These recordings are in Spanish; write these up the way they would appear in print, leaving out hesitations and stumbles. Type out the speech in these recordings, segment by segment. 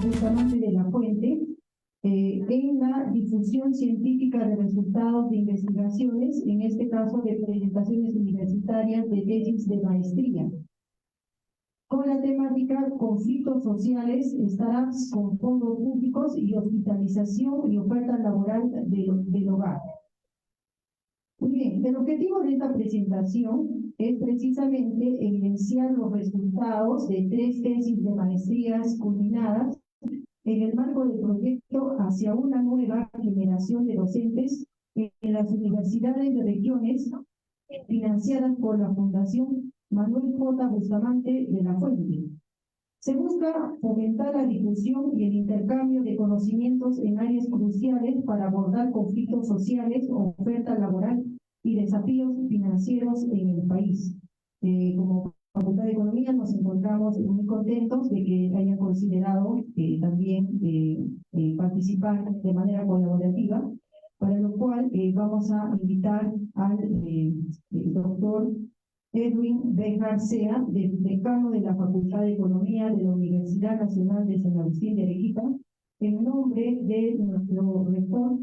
Bustamante de la Fuente, en la difusión científica de resultados de investigaciones, en este caso de presentaciones universitarias de tesis de maestría. Con la temática conflictos sociales estará con fondos públicos y hospitalización y oferta laboral del hogar. Muy bien, el objetivo de esta presentación es precisamente evidenciar los resultados de 3 tesis de maestrías culminadas en el marco del proyecto hacia una nueva generación de docentes en las universidades de regiones financiadas por la Fundación Manuel J. Bustamante de la Fuente. Se busca fomentar la difusión y el intercambio de conocimientos en áreas cruciales para abordar conflictos sociales, oferta laboral y desafíos financieros en el país. Como Facultad de Economía nos encontramos muy contentos de que hayan considerado también participar de manera colaborativa, para lo cual vamos a invitar al doctor Edwin Béjar Sea, decano de la Facultad de Economía de la Universidad Nacional de San Agustín de Arequipa, en nombre de nuestro rector,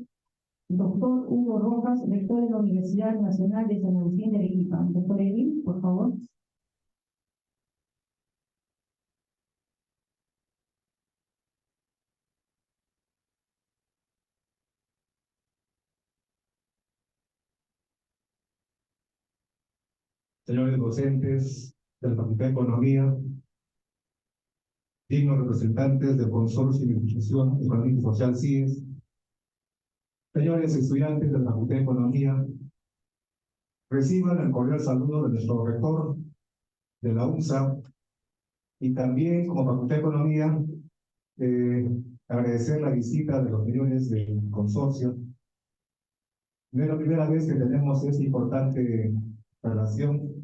doctor Hugo Rojas, rector de la Universidad Nacional de San Agustín de Arequipa. Doctor Edwin, por favor. Señores docentes de la Facultad de Economía, dignos representantes del Consorcio de Investigación Económica y Social CIES, señores estudiantes de la Facultad de Economía, reciban el cordial saludo de nuestro rector de la UNSA y también como Facultad de Economía agradecer la visita de los señores del consorcio. No es la primera vez que tenemos esta importante relación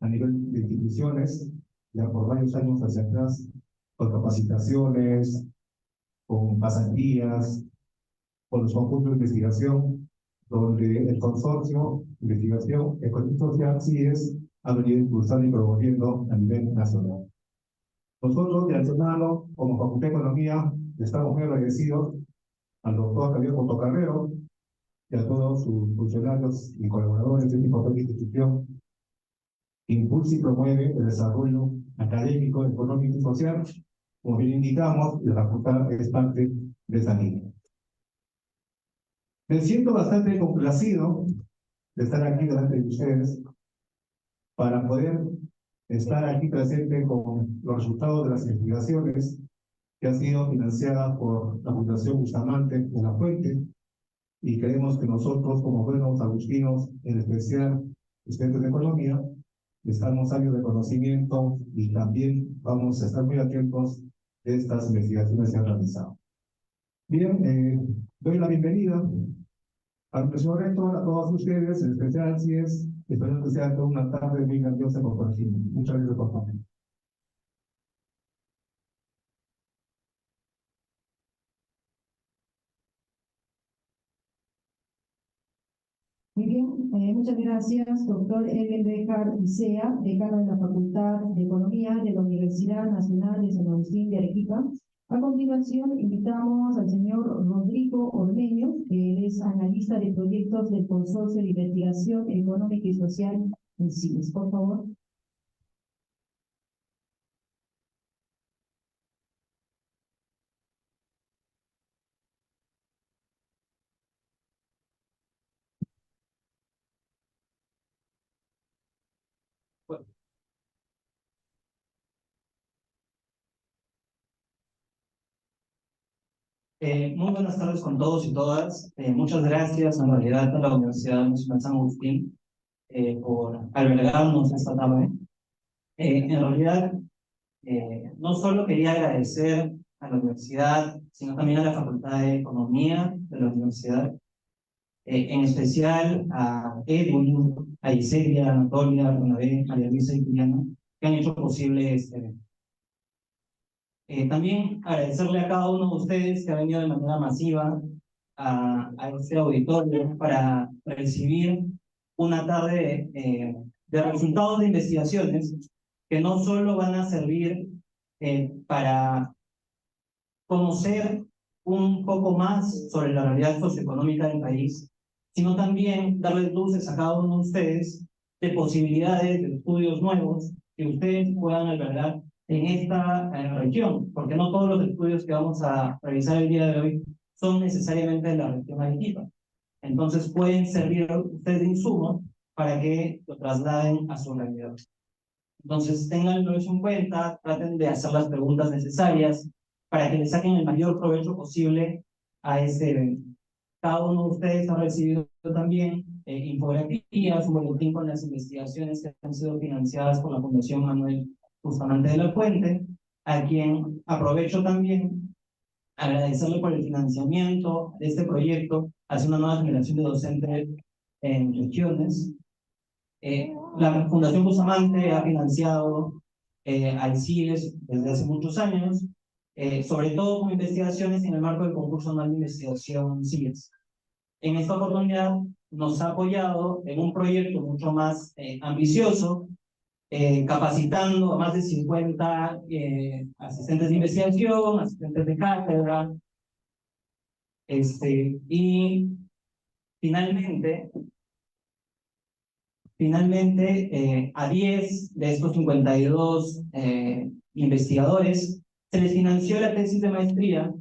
a nivel de instituciones, ya por varios años hacia atrás, con capacitaciones, con pasantías, con los conjuntos de investigación, donde el consorcio de investigación económica y social CIES ha venido impulsando y promoviendo a nivel nacional. Nosotros, de antemano, como Facultad de Economía, estamos muy agradecidos al doctor Javier Portocarrero y a todos sus funcionarios y colaboradores de esta importante institución que impulsa y promueve el desarrollo académico, económico y social. Como bien indicamos, la facultad es parte de esa línea. Me siento bastante complacido de estar aquí delante de ustedes para poder estar aquí presente con los resultados de las investigaciones que han sido financiadas por la Fundación Bustamante de la Fuente, y creemos que nosotros, como buenos agustinos, en especial estudiantes de economía, estamos años de conocimiento y también vamos a estar muy atentos de estas investigaciones que se han realizado. Bien, doy la bienvenida al señor rector, a todos ustedes, en especial si es, espero que sea toda una tarde muy grandiosa por conocimiento. Muchas gracias por favor. Muy bien, muchas gracias, doctor Edwin Béjar Sea, decano de la Facultad de Economía de la Universidad Nacional de San Agustín de Arequipa. A continuación, invitamos al señor Rodrigo Ormeño, que es analista de proyectos del Consorcio de Investigación Económica y Social en CIES. Por favor. Muy buenas tardes con todos y todas. Muchas gracias en realidad a la Universidad Nacional San Agustín por albergarnos esta tarde. En realidad, no solo quería agradecer a la universidad, sino también a la Facultad de Economía de la universidad, en especial a Edwin, a Iselia, a Anatolia, a Bernabé, a María Luisa y Juliana, que han hecho posible este evento. También agradecerle a cada uno de ustedes que ha venido de manera masiva a este auditorio para recibir una tarde de resultados de investigaciones que no solo van a servir para conocer un poco más sobre la realidad socioeconómica del país, sino también darles luces a cada uno de ustedes de posibilidades de estudios nuevos que ustedes puedan albergar en esta región, porque no todos los estudios que vamos a revisar el día de hoy son necesariamente de la región Arequipa. Entonces pueden servir a ustedes de insumo para que lo trasladen a su realidad. Entonces tenganlo eso en cuenta, traten de hacer las preguntas necesarias para que le saquen el mayor provecho posible a este evento. Cada uno de ustedes ha recibido también infografías, un boletín con las investigaciones que han sido financiadas por la Fundación Manuel Bustamante de la Fuente, a quien aprovecho también agradecerle por el financiamiento de este proyecto hacia una nueva generación de docentes en regiones. La Fundación Bustamante ha financiado al CIES desde hace muchos años, sobre todo con investigaciones en el marco del concurso anual de investigación CIES. En esta oportunidad nos ha apoyado en un proyecto mucho más ambicioso, capacitando a más de 50 asistentes de investigación, asistentes de cátedra, y finalmente, a 10 de estos 52 investigadores se les financió la tesis de maestría.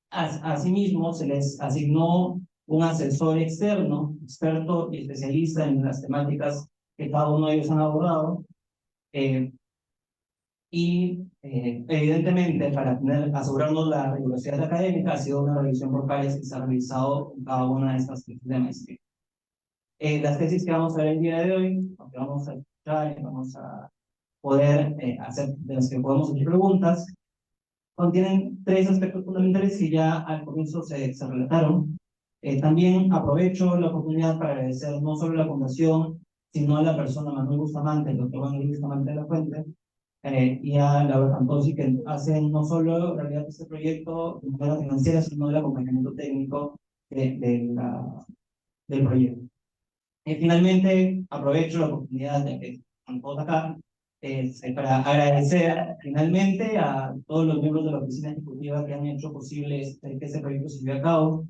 Asimismo, se les asignó un asesor externo, experto y especialista en las temáticas que cada uno de ellos han abordado. Evidentemente, para asegurarnos la rigurosidad académica, ha sido una revisión por pares que se ha realizado en cada una de estas tesis de maestría. Las tesis que vamos a ver el día de hoy, que vamos a escuchar y vamos a poder hacer, de las que podemos hacer preguntas, contienen 3 aspectos fundamentales que ya al comienzo se relataron. También aprovecho la oportunidad para agradecer no solo a la Fundación, sino a la persona Manuel Bustamante, el doctor Manuel Bustamante de la Fuente, y a Laura Fantosi, que hacen no solo realidad este proyecto de manera financiera, sino el acompañamiento técnico del proyecto. Finalmente, aprovecho la oportunidad de que están todos acá para agradecer finalmente a todos los miembros de la oficina ejecutiva que han hecho posible que este proyecto se lleve a cabo,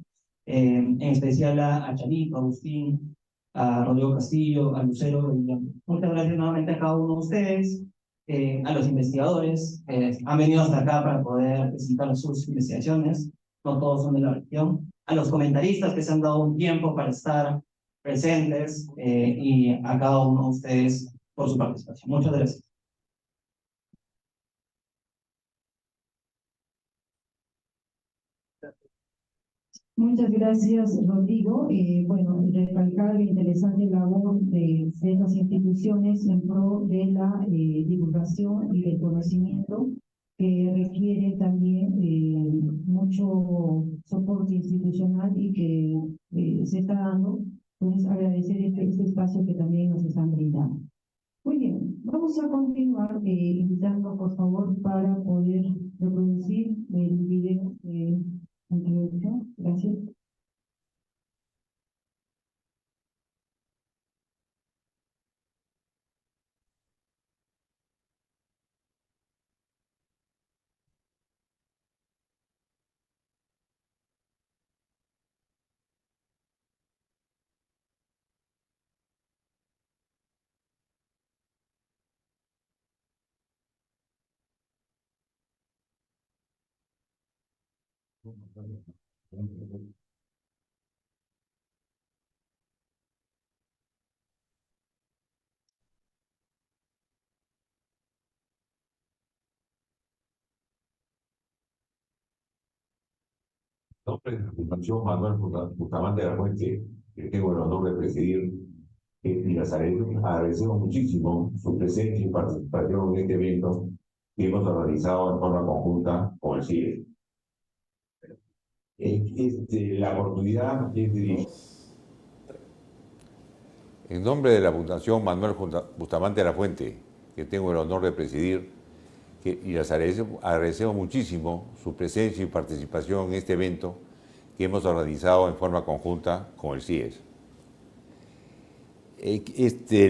en especial a Charito, a Agustín, a Rodrigo Castillo, a Lucero. Muchas gracias nuevamente a cada uno de ustedes, a los investigadores que han venido hasta acá para poder presentar sus investigaciones, no todos son de la región, a los comentaristas que se han dado un tiempo para estar presentes, y a cada uno de ustedes por su participación. Muchas gracias. Muchas gracias, Rodrigo. Bueno, recalcar la interesante labor de esas instituciones en pro de la divulgación y del conocimiento, que requiere también mucho soporte institucional y que se está dando. Entonces, agradecer este espacio que también nos están brindando. Muy bien, vamos a continuar invitando, por favor, para poder reproducir el video de introducción. Gracias. Nombre de la Fundación Manuel Bustamante de la Fuente, que tengo el honor de presidir, y les agradecemos muchísimo su presencia y participación en este evento que hemos organizado en forma conjunta con el CIE. La oportunidad es dirigida. En nombre de la Fundación Manuel Bustamante de la Fuente, que tengo el honor de presidir, y les agradecemos muchísimo su presencia y participación en este evento que hemos organizado en forma conjunta con el CIES.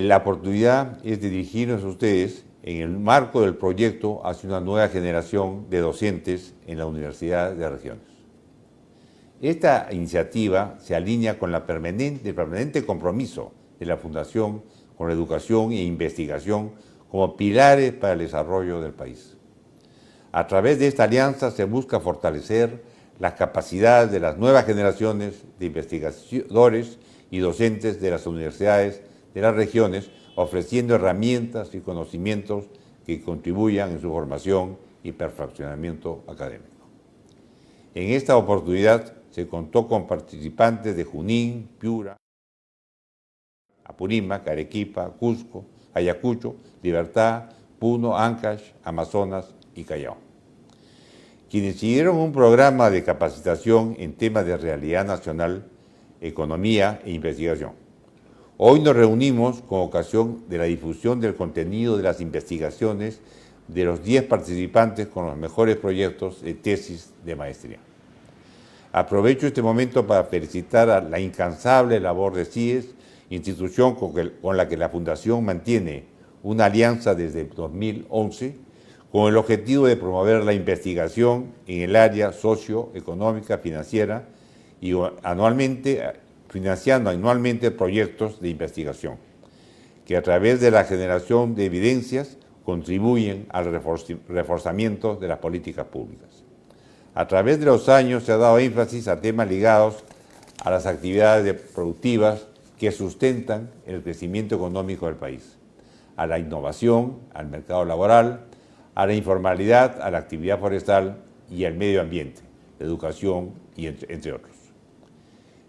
La oportunidad es dirigirnos a ustedes en el marco del proyecto hacia una nueva generación de docentes en la Universidad de Regiones. Esta iniciativa se alinea con el permanente compromiso de la Fundación con la educación e investigación como pilares para el desarrollo del país. A través de esta alianza se busca fortalecer las capacidades de las nuevas generaciones de investigadores y docentes de las universidades de las regiones, ofreciendo herramientas y conocimientos que contribuyan en su formación y perfeccionamiento académico. En esta oportunidad se contó con participantes de Junín, Piura, Apurímac, Arequipa, Cusco, Ayacucho, Libertad, Puno, Ancash, Amazonas y Callao, quienes siguieron un programa de capacitación en temas de realidad nacional, economía e investigación. Hoy nos reunimos con ocasión de la difusión del contenido de las investigaciones de los 10 participantes con los mejores proyectos de tesis de maestría. Aprovecho este momento para felicitar a la incansable labor de CIES, institución con la que la Fundación mantiene una alianza desde 2011, con el objetivo de promover la investigación en el área socioeconómica, financiera y financiando anualmente proyectos de investigación, que a través de la generación de evidencias contribuyen al reforzamiento de las políticas públicas. A través de los años se ha dado énfasis a temas ligados a las actividades productivas que sustentan el crecimiento económico del país, a la innovación, al mercado laboral, a la informalidad, a la actividad forestal y al medio ambiente, la educación y entre otros.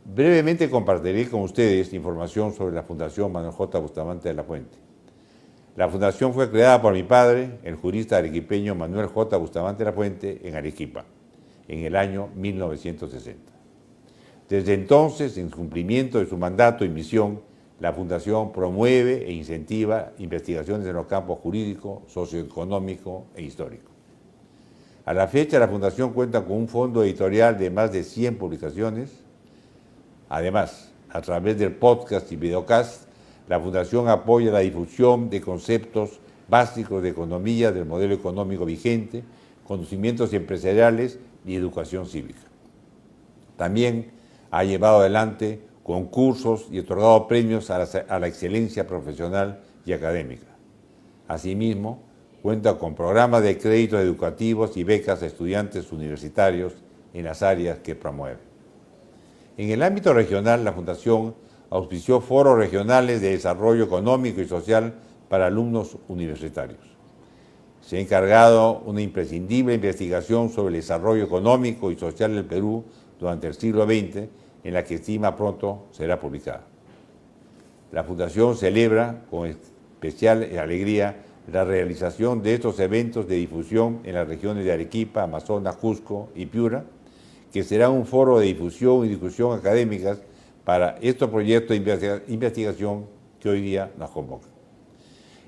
Brevemente compartiré con ustedes información sobre la Fundación Manuel J. Bustamante de la Fuente. La fundación fue creada por mi padre, el jurista arequipeño Manuel J. Bustamante de la Fuente, en Arequipa, en el año 1960. Desde entonces, en cumplimiento de su mandato y misión, la Fundación promueve e incentiva investigaciones en los campos jurídico, socioeconómico e histórico. A la fecha, la Fundación cuenta con un fondo editorial de más de 100 publicaciones. Además, a través del podcast y videocast, la Fundación apoya la difusión de conceptos básicos de economía del modelo económico vigente, conocimientos empresariales y educación cívica. También ha llevado adelante concursos y otorgado premios a la excelencia profesional y académica. Asimismo, cuenta con programas de créditos educativos y becas a estudiantes universitarios en las áreas que promueve. En el ámbito regional, la Fundación auspició foros regionales de desarrollo económico y social para alumnos universitarios. Se ha encargado una imprescindible investigación sobre el desarrollo económico y social del Perú durante el siglo XX, en la que estima pronto será publicada. La Fundación celebra con especial alegría la realización de estos eventos de difusión en las regiones de Arequipa, Amazonas, Cusco y Piura, que será un foro de difusión y discusión académicas para estos proyectos de investigación que hoy día nos convocan.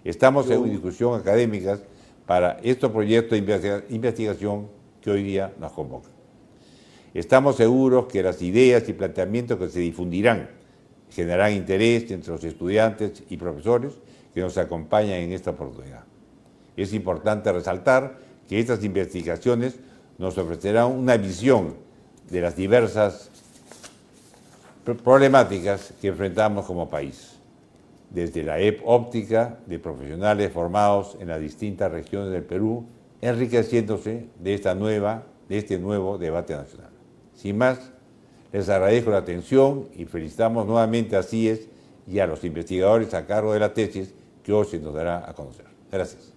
Estamos en discusión académicas para estos proyectos de investigación que hoy día nos convocan. Estamos seguros que las ideas y planteamientos que se difundirán generarán interés entre los estudiantes y profesores que nos acompañan en esta oportunidad. Es importante resaltar que estas investigaciones nos ofrecerán una visión de las diversas problemáticas que enfrentamos como país, desde la óptica de profesionales formados en las distintas regiones del Perú, enriqueciéndose de este nuevo debate nacional. Sin más, les agradezco la atención y felicitamos nuevamente a CIES y a los investigadores a cargo de la tesis que hoy se nos dará a conocer. Gracias.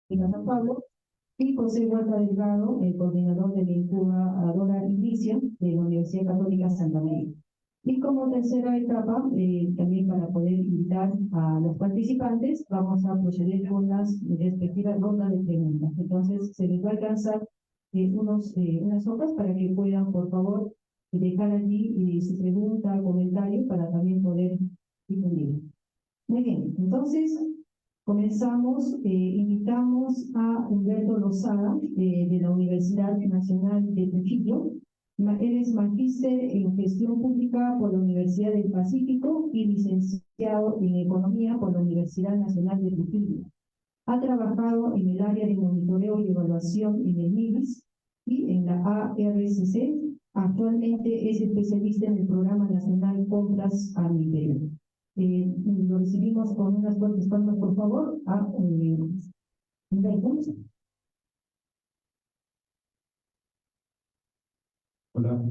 San Pablo, y José Huerta Delgado, el coordinador de la incubadora Inicia de la Universidad Católica Santa María. Y como tercera etapa, también para poder invitar a los participantes, vamos a proceder con las respectivas rondas de preguntas. Entonces, se les va a alcanzar unas hojas para que puedan, por favor, dejar allí su pregunta, comentario, para también poder difundir. Muy bien, entonces comenzamos. Invitamos a Humberto Lozada de la Universidad Nacional de Trujillo. Eres magíster en gestión pública por la Universidad del Pacífico y licenciado en economía por la Universidad Nacional de Trujillo. Ha trabajado en el área de monitoreo y evaluación en el MIBIS y en la ARCC. Actualmente es especialista en el Programa Nacional Compras a Nivel. Lo recibimos con unas fuertes palmas, por favor, a Humberto. Hola.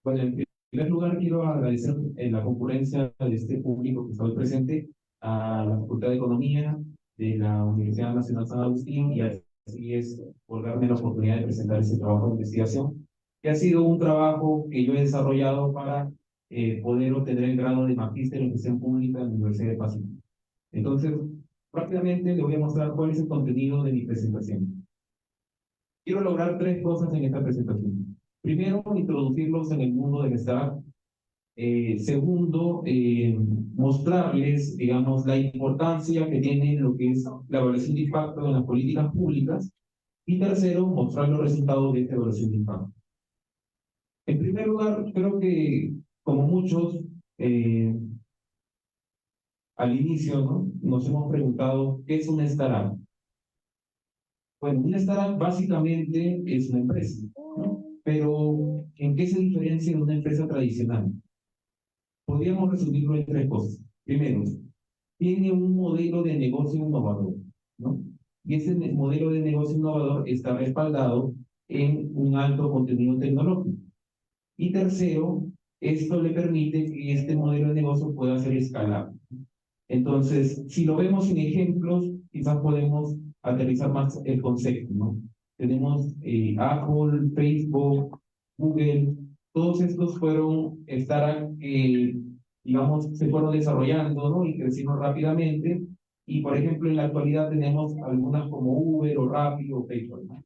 Bueno, en primer lugar quiero agradecer la concurrencia de este público que está hoy presente a la Facultad de Economía de la Universidad Nacional San Agustín y así es por darme la oportunidad de presentar este trabajo de investigación, que ha sido un trabajo que yo he desarrollado para poder obtener el grado de magíster en gestión pública en la Universidad de Pacífico. Entonces, rápidamente le voy a mostrar cuál es el contenido de mi presentación. Quiero lograr tres cosas en esta presentación. Primero, introducirlos en el mundo del startup. Segundo, mostrarles, digamos, la importancia que tiene lo que es la evaluación de impacto en las políticas públicas. Y tercero, mostrar los resultados de esta evaluación de impacto. En primer lugar, creo que, como muchos, al inicio, ¿no?, nos hemos preguntado, ¿qué es una startup? Bueno, una startup básicamente es una empresa, ¿no? Pero, ¿en qué se diferencia de una empresa tradicional? Podríamos resumirlo en tres cosas. Primero, tiene un modelo de negocio innovador, ¿no? Y ese modelo de negocio innovador está respaldado en un alto contenido tecnológico. Y tercero, esto le permite que este modelo de negocio pueda ser escalable. Entonces, si lo vemos en ejemplos, quizás podemos aterrizar más el concepto, ¿no? Tenemos Apple, Facebook, Google, todos estos fueron startups que, digamos, se fueron desarrollando, ¿no?, y crecieron rápidamente. Y, por ejemplo, en la actualidad tenemos algunas como Uber o Rappi o PayPal, ¿no?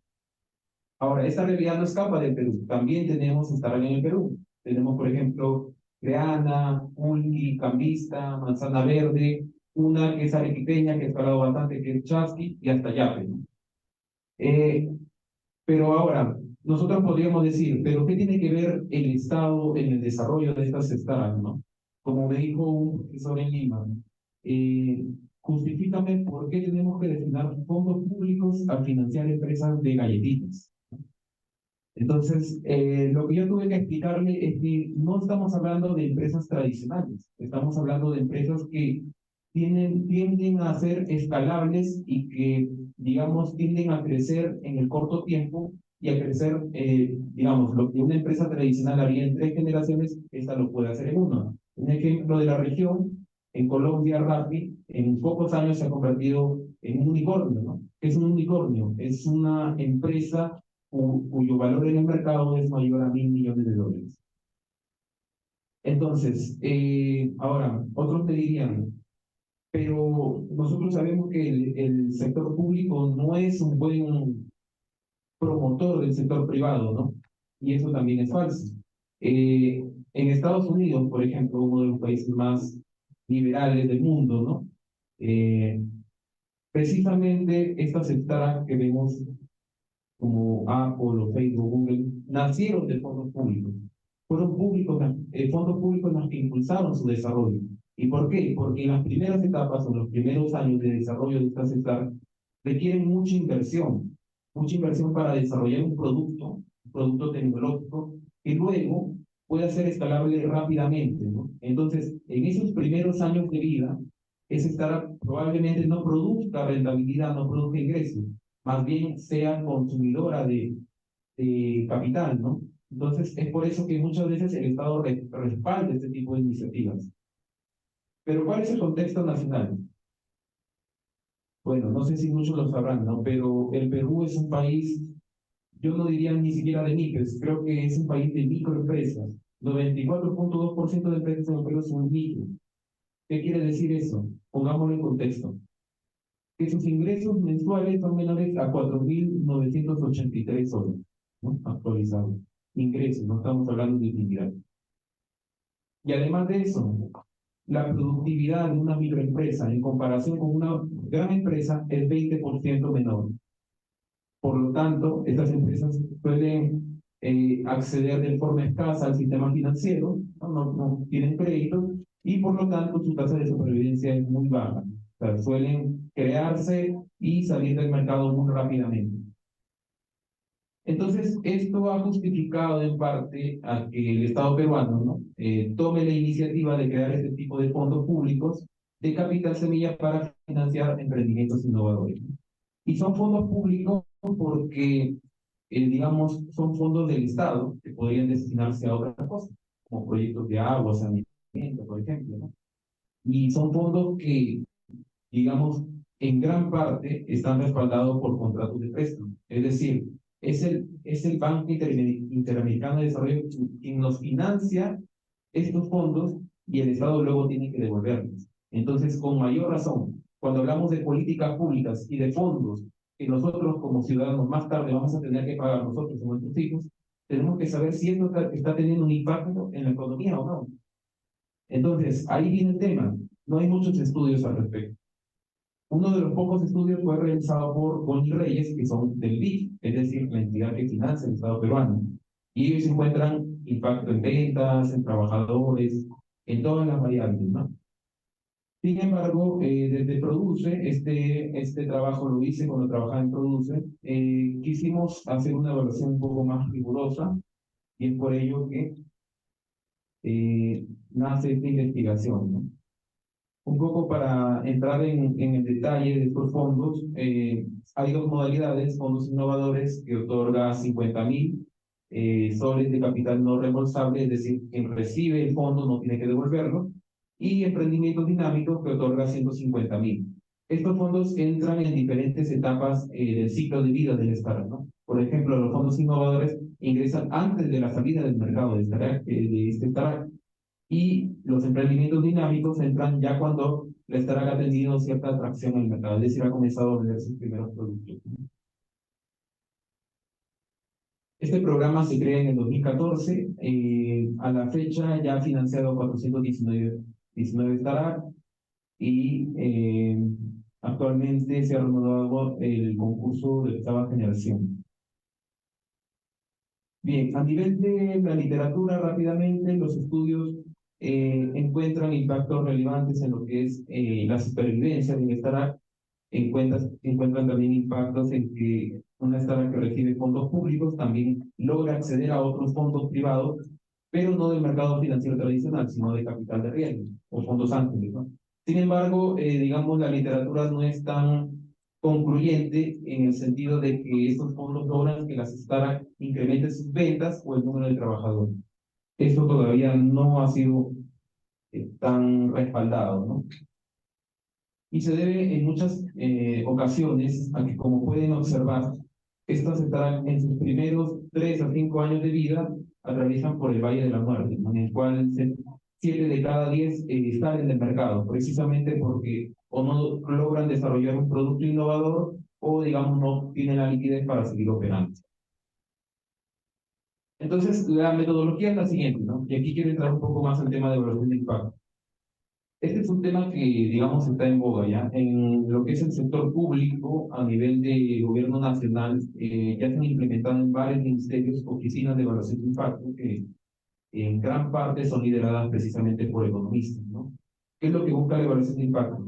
Ahora, esta realidad no escapa del Perú. También tenemos startups en el Perú. Tenemos, por ejemplo, Creana, Ulti, Cambista, Manzana Verde, una que es arequipeña, que ha escalado bastante, que es Chasqui, y hasta Yape, ¿no? Pero ahora, nosotros podríamos decir, ¿pero qué tiene que ver el Estado en el desarrollo de estas startups, no? Como me dijo un profesor en Lima, justifícame por qué tenemos que destinar fondos públicos a financiar empresas de galletitas. Entonces, lo que yo tuve que explicarle es que no estamos hablando de empresas tradicionales, estamos hablando de empresas que tienden a ser escalables y que, digamos, tienden a crecer en el corto tiempo y a crecer, digamos, lo que una empresa tradicional haría en 3 generaciones, esta lo puede hacer en 1. Un ejemplo de la región, en Colombia, Rappi, en pocos años se ha convertido en un unicornio, ¿no? ¿Qué es un unicornio? Es una empresa cuyo valor en el mercado es mayor a $1.000 millones. Entonces, ahora, otros me dirían, pero nosotros sabemos que el sector público no es un buen promotor del sector privado, ¿no? Y eso también es falso. En Estados Unidos, por ejemplo, uno de los países más liberales del mundo, ¿no? Precisamente estas startups que vemos como Apple o Facebook, Google, nacieron de fondos públicos. Fueron públicos, fondos públicos los que impulsaron su desarrollo. ¿Y por qué? Porque en las primeras etapas o en los primeros años de desarrollo de estas startups requieren mucha inversión para desarrollar un producto tecnológico que luego pueda ser escalable rápidamente, ¿no? Entonces, en esos primeros años de vida, ese startup probablemente no produzca rentabilidad, no produzca ingresos, más bien sea consumidora de capital, ¿no? Entonces, es por eso que muchas veces el Estado respalda este tipo de iniciativas. Pero, ¿cuál es el contexto nacional? Bueno, no sé si muchos lo sabrán, ¿no? Pero el Perú es un país, yo no diría ni siquiera de micros, creo que es un país de microempresas. 94.2% de empresas en el Perú son micro. ¿Qué quiere decir eso? Pongámoslo en contexto. Que sus ingresos mensuales son menores a 4.983 soles, ¿no? Actualizados. Ingresos, no estamos hablando de utilidad. Y además de eso, la productividad de una microempresa en comparación con una gran empresa es 20% menor. Por lo tanto, estas empresas suelen acceder de forma escasa al sistema financiero, no tienen crédito, y por lo tanto su tasa de supervivencia es muy baja. O sea, suelen crearse y salir del mercado muy rápidamente. Entonces, esto ha justificado en parte a que el Estado peruano, ¿no? Tome la iniciativa de crear este tipo de fondos públicos de capital semilla para financiar emprendimientos innovadores. Y son fondos públicos porque, digamos, son fondos del Estado que podrían destinarse a otras cosas, como proyectos de agua, saneamiento, por ejemplo, ¿no? Y son fondos que, digamos, en gran parte están respaldados por contratos de préstamo. Es decir, es el Banco Interamericano de Desarrollo quien nos financia estos fondos y el Estado luego tiene que devolverlos. Entonces, con mayor razón, cuando hablamos de políticas públicas y de fondos que nosotros como ciudadanos más tarde vamos a tener que pagar nosotros o nuestros hijos, tenemos que saber si esto está teniendo un impacto en la economía o no. Entonces, ahí viene el tema. No hay muchos estudios al respecto. Uno de los pocos estudios fue realizado por Connie Reyes, que son del BID, es decir, la entidad que financia el Estado peruano. Y ellos encuentran impacto en ventas, en trabajadores, en todas las variables, ¿no? Sin embargo, desde Produce, este trabajo lo hice cuando trabajaba en Produce, quisimos hacer una evaluación un poco más rigurosa, y es por ello que nace esta investigación, ¿no? Un poco para entrar en el detalle de estos fondos, hay dos modalidades: fondos innovadores que otorga 50.000 soles de capital no reembolsable, es decir, quien recibe el fondo no tiene que devolverlo, y emprendimientos dinámicos que otorga 150.000. Estos fondos entran en diferentes etapas del ciclo de vida del startup, ¿no? Por ejemplo, los fondos innovadores ingresan antes de la salida del mercado de este startup, y los emprendimientos dinámicos entran ya cuando la startup ha tenido cierta atracción en el mercado, es decir, ha comenzado a vender sus primeros productos. Este programa se crea en el 2014, a la fecha ya ha financiado 419 startups y actualmente se ha renovado el concurso de octava generación. Bien, a nivel de la literatura, rápidamente, los estudios encuentran impactos relevantes en lo que es la supervivencia de una startup. Encuentran también impactos en que una startup que recibe fondos públicos también logra acceder a otros fondos privados, pero no del mercado financiero tradicional, sino de capital de riesgo o fondos ángeles, ¿no? Sin embargo, digamos, la literatura no es tan concluyente en el sentido de que estos fondos logran que las startups incrementen sus ventas o el número de trabajadores. Esto todavía no ha sido tan respaldado, ¿no? Y se debe en muchas ocasiones a que, como pueden observar, estas startups en sus primeros 3 a 5 años de vida atraviesan por el Valle de la Muerte, ¿no? En el cual 7 de cada 10 salen del mercado, precisamente porque o no logran desarrollar un producto innovador o, digamos, no tienen la liquidez para seguir operando. Entonces, la metodología es la siguiente, ¿no? Y aquí quiero entrar un poco más al tema de evaluación de impacto. Este es un tema que, digamos, está en boga ya. En lo que es el sector público, a nivel de gobierno nacional, ya se han implementado en varios ministerios oficinas de evaluación de impacto que en gran parte son lideradas precisamente por economistas, ¿no? ¿Qué es lo que busca la evaluación de impacto?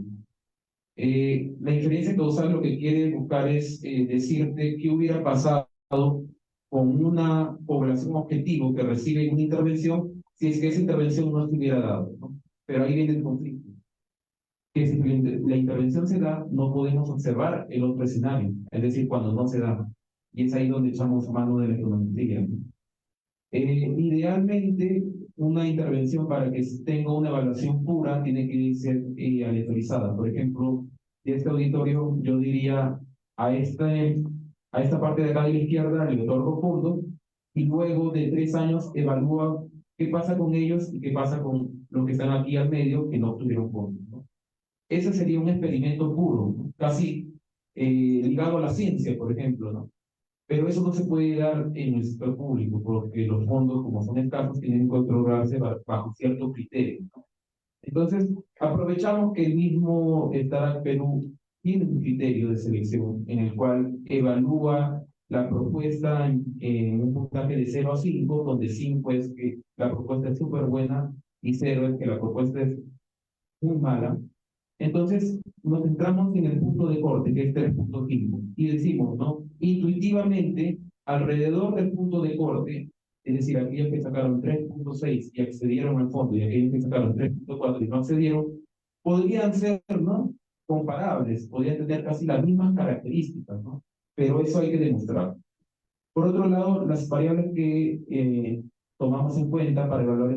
La inferencia causal lo que quiere buscar es decirte qué hubiera pasado con una población objetivo que recibe una intervención si es que esa intervención no se hubiera dado, ¿no? Pero ahí viene el conflicto. Que si la intervención se da, no podemos observar el otro escenario, es decir, cuando no se da. Y es ahí donde echamos mano de la econometría, ¿no? Idealmente, una intervención para que tenga una evaluación pura tiene que ser aleatorizada. Por ejemplo, de este auditorio, yo diría a esta parte de acá de la izquierda le otorgo fondos y luego de 3 años evalúa qué pasa con ellos y qué pasa con los que están aquí al medio que no obtuvieron fondos, ¿no? Ese sería un experimento puro, ¿no? Casi ligado a la ciencia, por ejemplo, ¿no? Pero eso no se puede dar en el sector público, porque los fondos, como son escasos, tienen que otorgarse bajo ciertos criterios, ¿no? Entonces, aprovechamos que el mismo Startup Perú tiene un criterio de selección en el cual evalúa la propuesta en un puntaje de 0 a 5, donde 5 es que la propuesta es súper buena y 0 es que la propuesta es muy mala. Entonces, nos centramos en el punto de corte, que es 3.5, y decimos, ¿no? Intuitivamente, alrededor del punto de corte, es decir, aquellos que sacaron 3.6 y accedieron al fondo, y aquellos que sacaron 3.4 y no accedieron, podrían ser, ¿no? Comparables, podrían tener casi las mismas características, ¿no? Pero eso hay que demostrar. Por otro lado, las variables que tomamos en cuenta para evaluar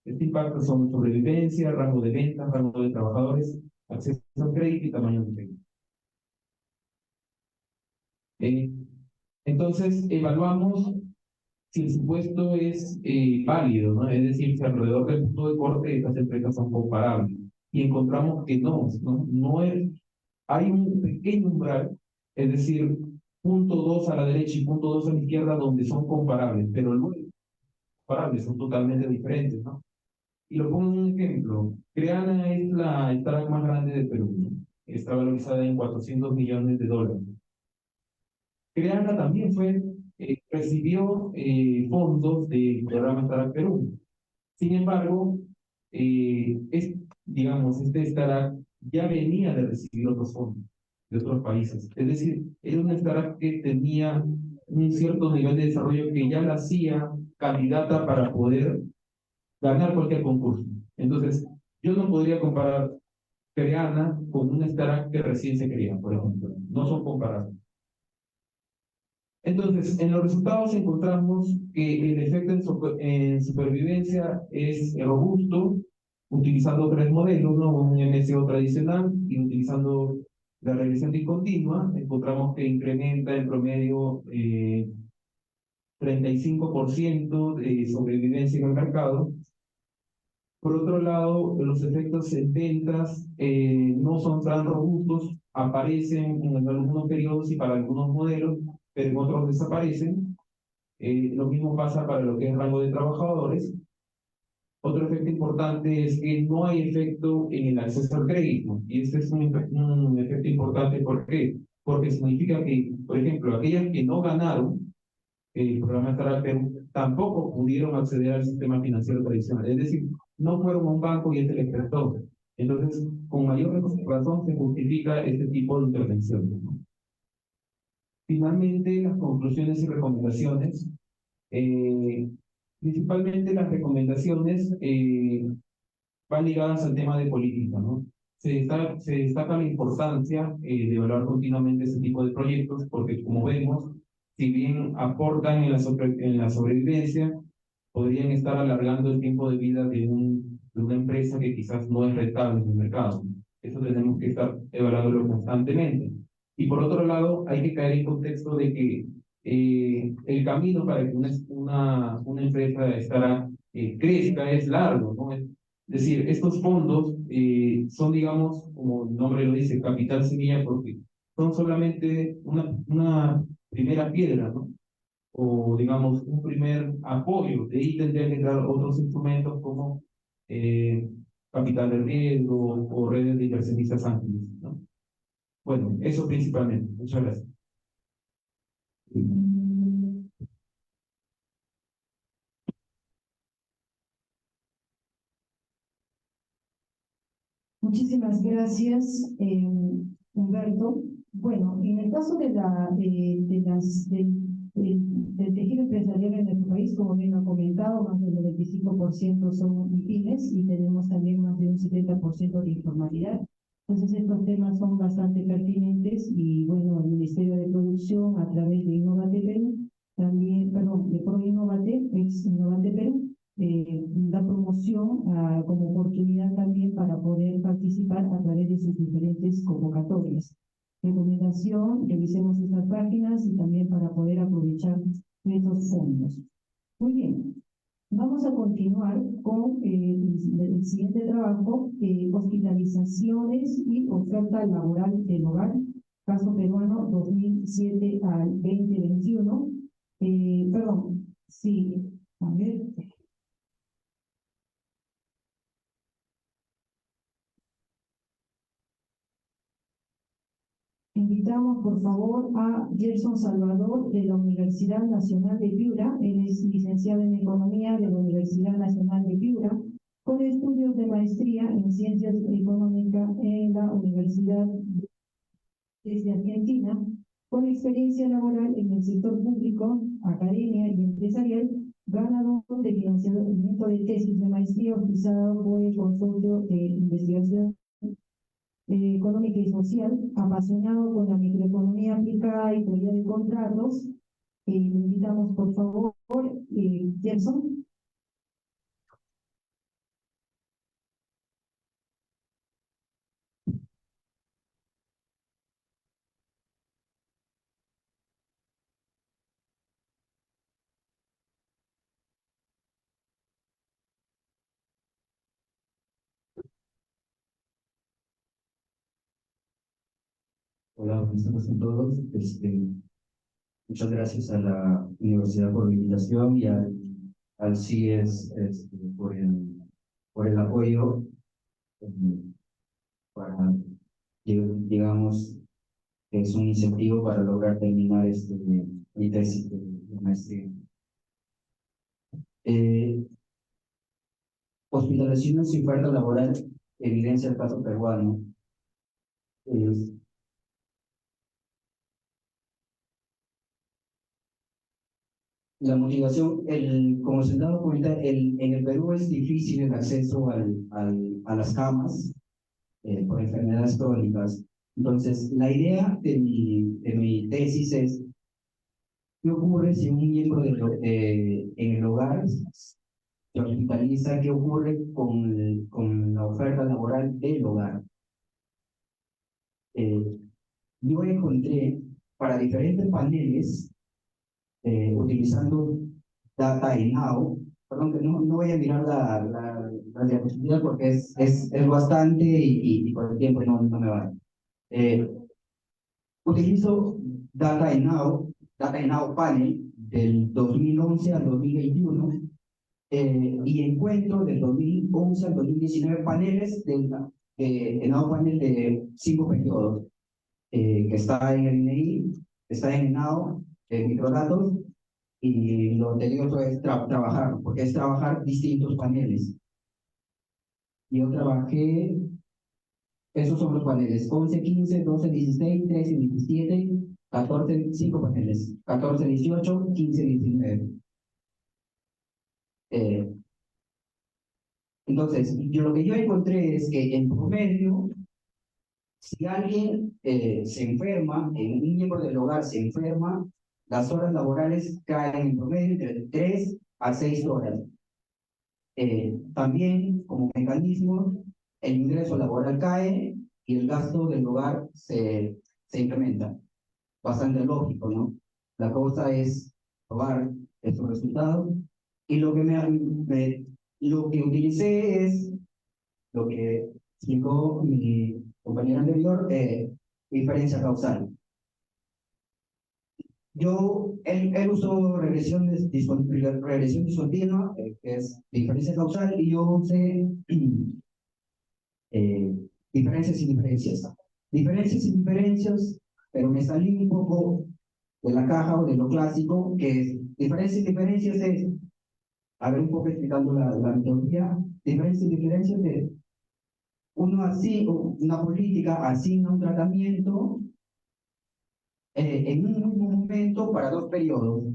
este impacto son sobrevivencia, rango de ventas, rango de trabajadores, acceso al crédito y tamaño de crédito. Entonces, evaluamos si el supuesto es válido, ¿no? Es decir, si alrededor del punto de corte estas empresas son comparables. Y encontramos que no es, hay un pequeño umbral, es decir, punto 2 a la derecha y punto 2 a la izquierda, donde son comparables, pero luego comparables, son totalmente diferentes, ¿no? Y lo pongo en un ejemplo. Creana es la startup más grande de Perú, ¿no? Está valorizada en 400 millones de dólares. Creana también recibió fondos del programa Startup Perú. Sin embargo, digamos, este startup ya venía de recibir otros fondos de otros países. Es decir, era una startup que tenía un cierto nivel de desarrollo que ya la hacía candidata para poder ganar cualquier concurso. Entonces, yo no podría comparar Creana con una startup que recién se crea, por ejemplo. No son comparables. Entonces, en los resultados encontramos que el efecto en supervivencia es robusto, utilizando 3 modelos, ¿no? Un MSO tradicional y utilizando la regresión discontinua, encontramos que incrementa en promedio 35% de sobrevivencia en el mercado. Por otro lado, los efectos en ventas no son tan robustos, aparecen en algunos periodos y para algunos modelos, pero en otros desaparecen. Lo mismo pasa para lo que es rango de trabajadores. Otro efecto importante es que no hay efecto en el acceso al crédito. Y este es un efecto importante. ¿Por qué? Porque significa que, por ejemplo, aquellas que no ganaron el programa Startup Perú tampoco pudieron acceder al sistema financiero tradicional. Es decir, no fueron a un banco y este les prestó. Entonces, con mayor razón se justifica este tipo de intervenciones, ¿no? Finalmente, las conclusiones y recomendaciones. Principalmente las recomendaciones van ligadas al tema de política, ¿no? Se destaca la importancia de evaluar continuamente este tipo de proyectos porque, como vemos, si bien aportan en la sobrevivencia, podrían estar alargando el tiempo de vida de una empresa que quizás no es rentable en el mercado. Eso tenemos que estar evaluándolo constantemente. Y por otro lado, hay que caer en contexto de que el camino para que una empresa crezca es largo, ¿no? Es decir, estos fondos son, digamos, como el nombre lo dice, capital semilla, porque son solamente una primera piedra, ¿no? O, digamos, un primer apoyo. De ahí tendrían que entrar otros instrumentos como capital de riesgo o redes de inversionistas ángeles, ¿no? Bueno, eso principalmente. Muchas gracias. Muchísimas gracias, Humberto. Bueno, en el caso del tejido empresarial en nuestro país, como bien lo ha comentado, más del 95% son pymes y tenemos también más de un 70% de informalidad. Entonces, estos temas son bastante pertinentes y, bueno, el Ministerio de Producción, a través de Innovate Perú, también, perdón, de ProInnovate, ex Innovate Perú, da promoción como oportunidad también para poder participar a través de sus diferentes convocatorias. Recomendación, revisemos estas páginas y también para poder aprovechar estos fondos. Muy bien, vamos a continuar con el siguiente trabajo, hospitalizaciones y oferta laboral del hogar, caso peruano 2007 al 2021. Perdón, sí, a ver. En invitamos, por favor, a Gerson Salvador de la Universidad Nacional de Piura. Él es licenciado en Economía de la Universidad Nacional de Piura, con estudios de maestría en Ciencias Económicas en la Universidad de Argentina, con experiencia laboral en el sector público, academia y empresarial, ganador de financiamiento de tesis de maestría oficiado por el Consorcio de Investigación Económica y Social, apasionado con la microeconomía aplicada y teoría de contratos. Le invitamos, por favor, Gerson. Hola, buenas tardes a todos. Muchas gracias a la universidad por la invitación y al CIES por el apoyo eh, para, digamos, es un incentivo para lograr terminar mi tesis de maestría. Hospitalización sin oferta laboral evidencia el caso peruano. La motivación, como se han dado cuenta, en el Perú es difícil el acceso a las camas por enfermedades crónicas. Entonces, la idea de mi tesis es, ¿qué ocurre si un miembro en el hogar se hospitaliza? ¿Qué ocurre con la oferta laboral del hogar? Yo encontré para diferentes paneles, utilizando data en Now, perdón, que no voy a mirar la diapositiva porque es bastante y por el tiempo no me va. Utilizo data en Now Panel del 2011 al 2021 y encuentro del 2011 al 2019 paneles de Now Panel de 5 periodos, que está en el INEI, está en Now, en microdatos, y lo tedioso es trabajar, porque es trabajar distintos paneles. Yo trabajé, esos son los paneles, 11, 15, 12, 16, 13, 17, 14, 5 paneles, 14, 18, 15, 19. Entonces, lo que yo encontré es que en promedio, si alguien se enferma, un miembro del hogar se enferma, las horas laborales caen en promedio entre 3 a 6 horas. También, como mecanismo, el ingreso laboral cae y el gasto del hogar se incrementa. Bastante lógico, ¿no? La cosa es probar estos resultados. Y lo que utilicé es lo que explicó mi compañero anterior, diferencia causal. Él usó regresión discontinua, que es diferencia causal, y yo usé diferencias y diferencias. Diferencias y diferencias, pero me salí un poco de la caja o de lo clásico, que es diferencias y diferencias es, a ver, un poco explicando la metodología, diferencias y diferencias de una política asigna un tratamiento en un mismo momento para 2 periodos.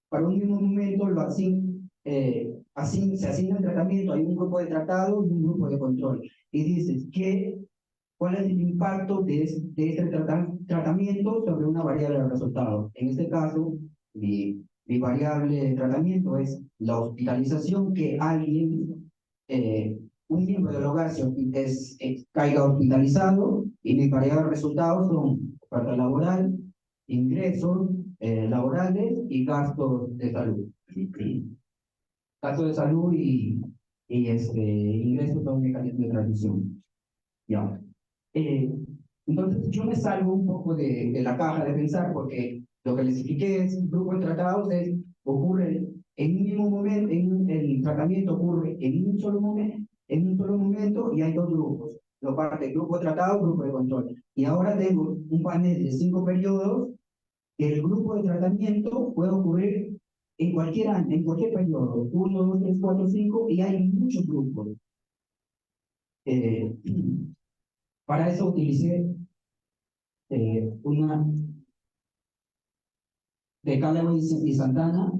Para un mismo momento se asigna el tratamiento, hay un grupo de tratado y un grupo de control. Y dices, ¿cuál es el impacto de este tratamiento sobre una variable de resultado? En este caso, mi variable de tratamiento es la hospitalización, que un miembro del hogar caiga hospitalizado, y mi variable de resultados son oferta laboral, ingresos laborales y gastos de salud. Gastos de salud y ingresos son mecanismos de transmisión. Ya. Entonces, yo me salgo un poco de la caja de pensar, porque lo que les expliqué es, grupo de tratados ocurre en un mismo momento, el tratamiento ocurre en un solo momento y hay 2 grupos. lo parte grupo de tratado, grupo de control. Y ahora tengo un panel de 5 periodos, que el grupo de tratamiento puede ocurrir en cualquier periodo, 1, 2, 3, 4, 5, y hay muchos grupos. Eh, para eso utilicé una de Callaway y Santana,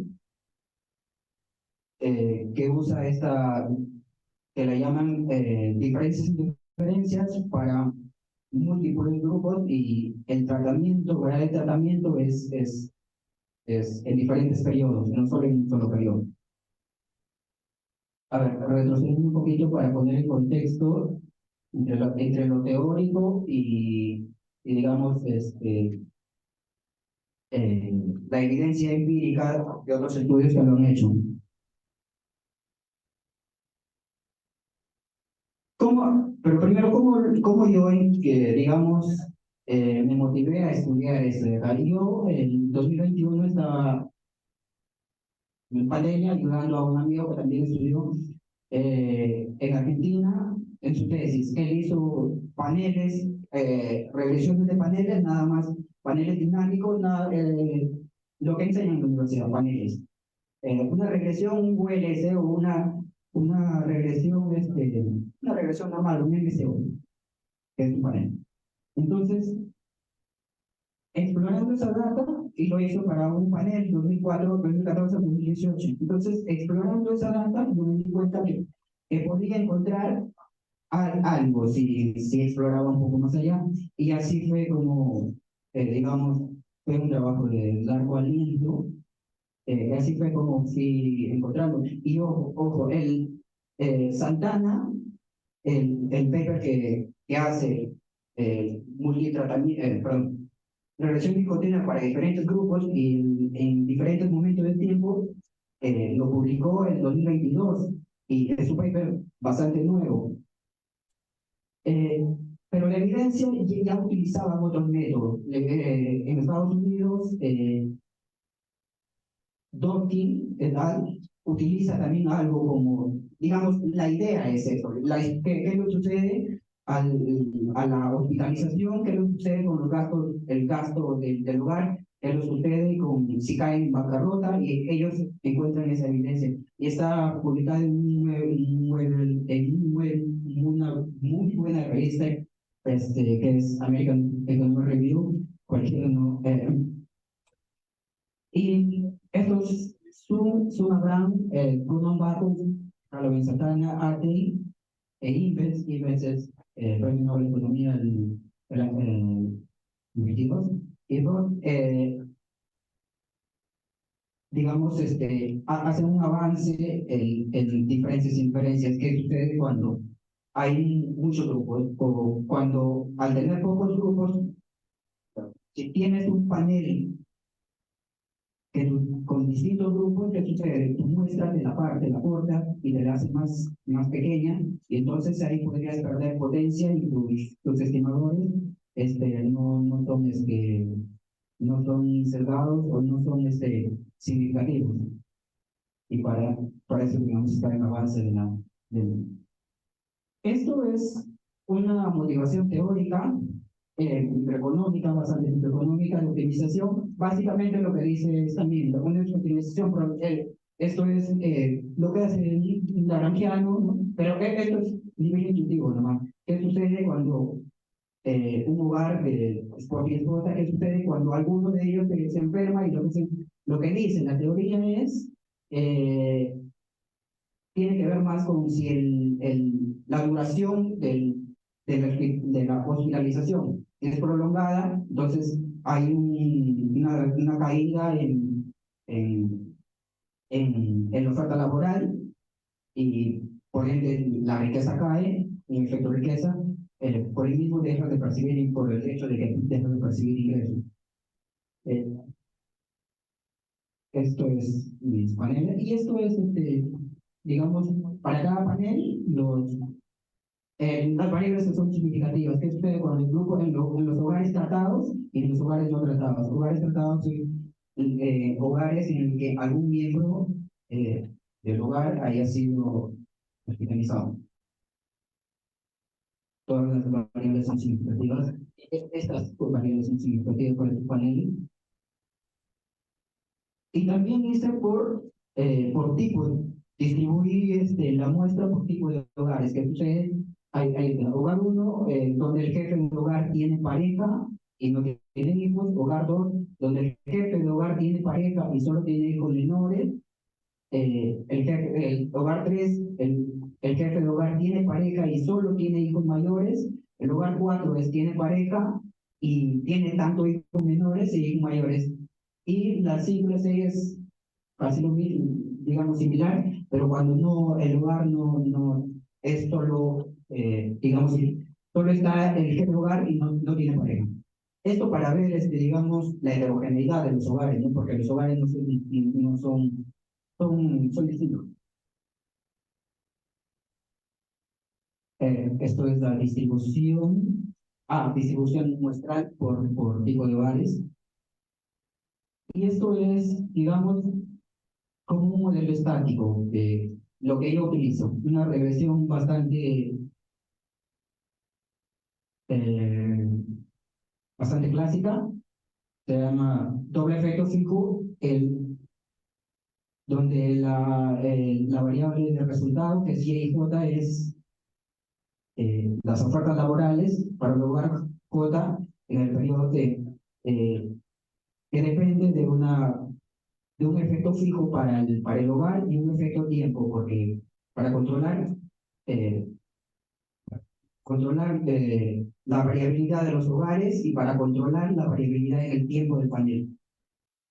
que usa esta, que la llaman diferencias para múltiples grupos, y el tratamiento, el tratamiento es en diferentes periodos, no solo en un solo periodo. A ver, retroceder un poquito para poner el contexto entre lo teórico y digamos, la evidencia empírica de otros estudios que lo han hecho. Pero primero, ¿cómo yo, digamos, me motivé a estudiar esto? Yo en 2021 estaba en pandemia ayudando a un amigo que también estudió en Argentina en su tesis. Él hizo paneles, regresiones de paneles, nada más, paneles dinámicos, lo que enseñan en la universidad, paneles. Una regresión, un VLC o una regresión, una regresión normal, un MCO, que es un panel. Entonces, explorando esa data, y lo hizo para un panel 2004, 2014, 2018. Entonces, explorando esa data, yo me di cuenta que podía encontrar algo si exploraba un poco más allá, y así fue como, digamos, fue un trabajo de largo aliento. Así fue como fui encontrando. Y ojo, Santana, el paper que hace perdón, regresión discontinua para diferentes grupos y en diferentes momentos del tiempo, lo publicó en 2022, y es un paper bastante nuevo. Pero la evidencia ya utilizaban otros métodos. En Estados Unidos, Dworkin et al. Utiliza también algo como, digamos, la idea es eso, ¿qué es lo que sucede a la hospitalización? ¿Qué es lo que sucede con los gastos, el gasto del hogar? ¿Qué es lo que sucede con si caen en bancarrota? Y ellos encuentran esa evidencia. Y está publicada en una muy buena revista, que es American Economic Review, cualquiera no. Y estos Sun Abraham, Bruno Barros, Carlos Santana, Arte Ives es Premio Nobel de Economía del año 22. Y digamos, hacen un avance en diferencias e inferencias que sucede cuando hay muchos grupos, o cuando al tener pocos grupos, si tienes un panel con distintos grupos, que sucede? Tú muestras de la parte, la corta, y te la haces más pequeña, y entonces ahí podrías perder potencia, y tus estimadores no son sesgados o no son significativos. Y para eso, digamos, está en la base de esto es una motivación teórica, microeconómica, bastante microeconómica, de optimización. Básicamente lo que dice es también una optimización, esto es lo que hace el Lagrangiano, ¿no? Pero esto es nivel intuitivo nomás. ¿Qué sucede cuando un hogar de sport y esposa? ¿Qué sucede cuando alguno de ellos se enferma? Y lo que dice la teoría es tiene que ver más con si la duración de la hospitalización es prolongada, entonces hay una caída en la oferta laboral, y por ende la riqueza cae, en efecto riqueza, por el mismo dejas de percibir, por el hecho de que dejas de percibir ingresos. Esto es mis paneles, y esto es, digamos, para cada panel, las variables que son significativas. ¿Qué sucede cuando el grupo en los hogares tratados y en los hogares no tratados? Hogares tratados son hogares en el que algún miembro del hogar haya sido hospitalizado. todas las variables son significativas. Estas variables son significativas para el panel. Y también hice por tipo, distribuir la muestra por tipo de hogares. Que sucede? Hay hogar 1, donde el jefe del hogar tiene pareja y no tiene hijos. Hogar 2, donde el jefe del hogar tiene pareja y solo tiene hijos menores. El hogar 3, el jefe del hogar tiene pareja y solo tiene hijos mayores. El hogar 4 tiene pareja y tiene tanto hijos menores y hijos mayores. Y la sigla 6 es casi lo mismo, digamos similar, pero cuando no, el hogar no es solo, digamos, solo está el jefe de hogar y no tiene pareja. Esto para ver, digamos, la heterogeneidad de los hogares, ¿no? Porque los hogares no son distintos. Esto es la distribución muestral por tipo de hogares. Y esto es, digamos, como un modelo estático de lo que yo utilizo, una regresión bastante clásica, se llama doble efecto fijo, donde la variable de resultado, que es Y y J, es las ofertas laborales para el hogar J en el periodo T, que depende de un efecto fijo para el hogar y un efecto tiempo, porque para eh, controlar la variabilidad de los hogares y para controlar la variabilidad en el tiempo del panel.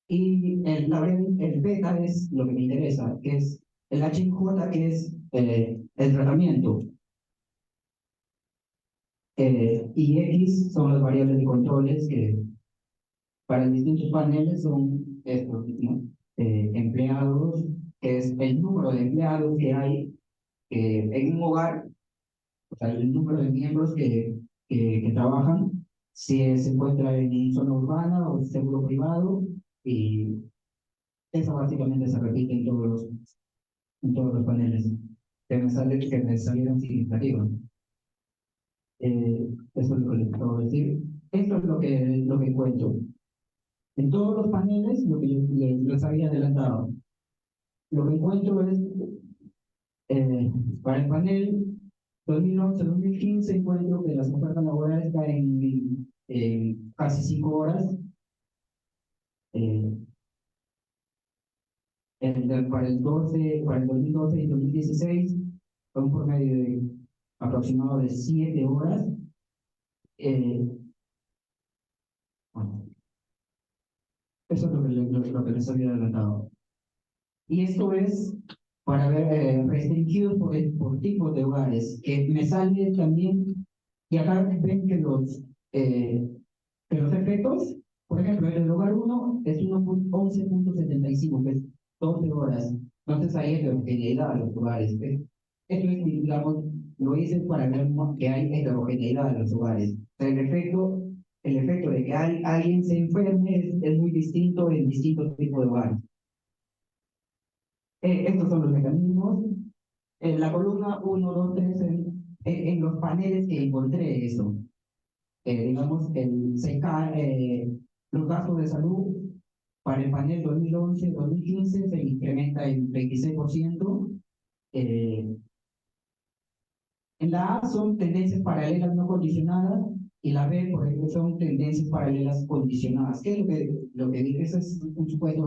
Y el beta es lo que me interesa, que es el HJ, que es el tratamiento. Y X son las variables de controles que para distintos paneles son estos, ¿no? Empleados, que es el número de empleados que hay en un hogar, o sea, el número de miembros que trabajan, si se encuentra en zona urbana o seguro privado, y eso básicamente se repite en todos los paneles que me salieron significativos. Eso es lo que les puedo decir. Esto es lo que encuentro. En todos los paneles, lo que yo les había adelantado, lo que encuentro es, para el panel 2011-2015, encuentro que las ofertas laborales caen en casi 5 horas. Para el 2012 y 2016, fue un promedio aproximado de 7 horas. Bueno, eso es lo que les había adelantado. Y esto es para ver restringidos por tipos de hogares, que me sale también, y acá ven que los efectos, por ejemplo, en el hogar 1 es 11.75, que es 12 horas. Entonces hay heterogeneidad en los hogares. Esto es, digamos, lo hice para ver que hay heterogeneidad en los hogares. O sea, el efecto de que alguien se enferme es muy distinto en distintos tipos de hogares. Estos son los mecanismos. En la columna 1, 2, 3, en los paneles que encontré eso, digamos, los gastos de salud para el panel 2011-2015 se incrementa en 26%. En la A son tendencias paralelas no condicionadas y la B, por ejemplo, son tendencias paralelas condicionadas. ¿Qué es lo que dije? Ese es un supuesto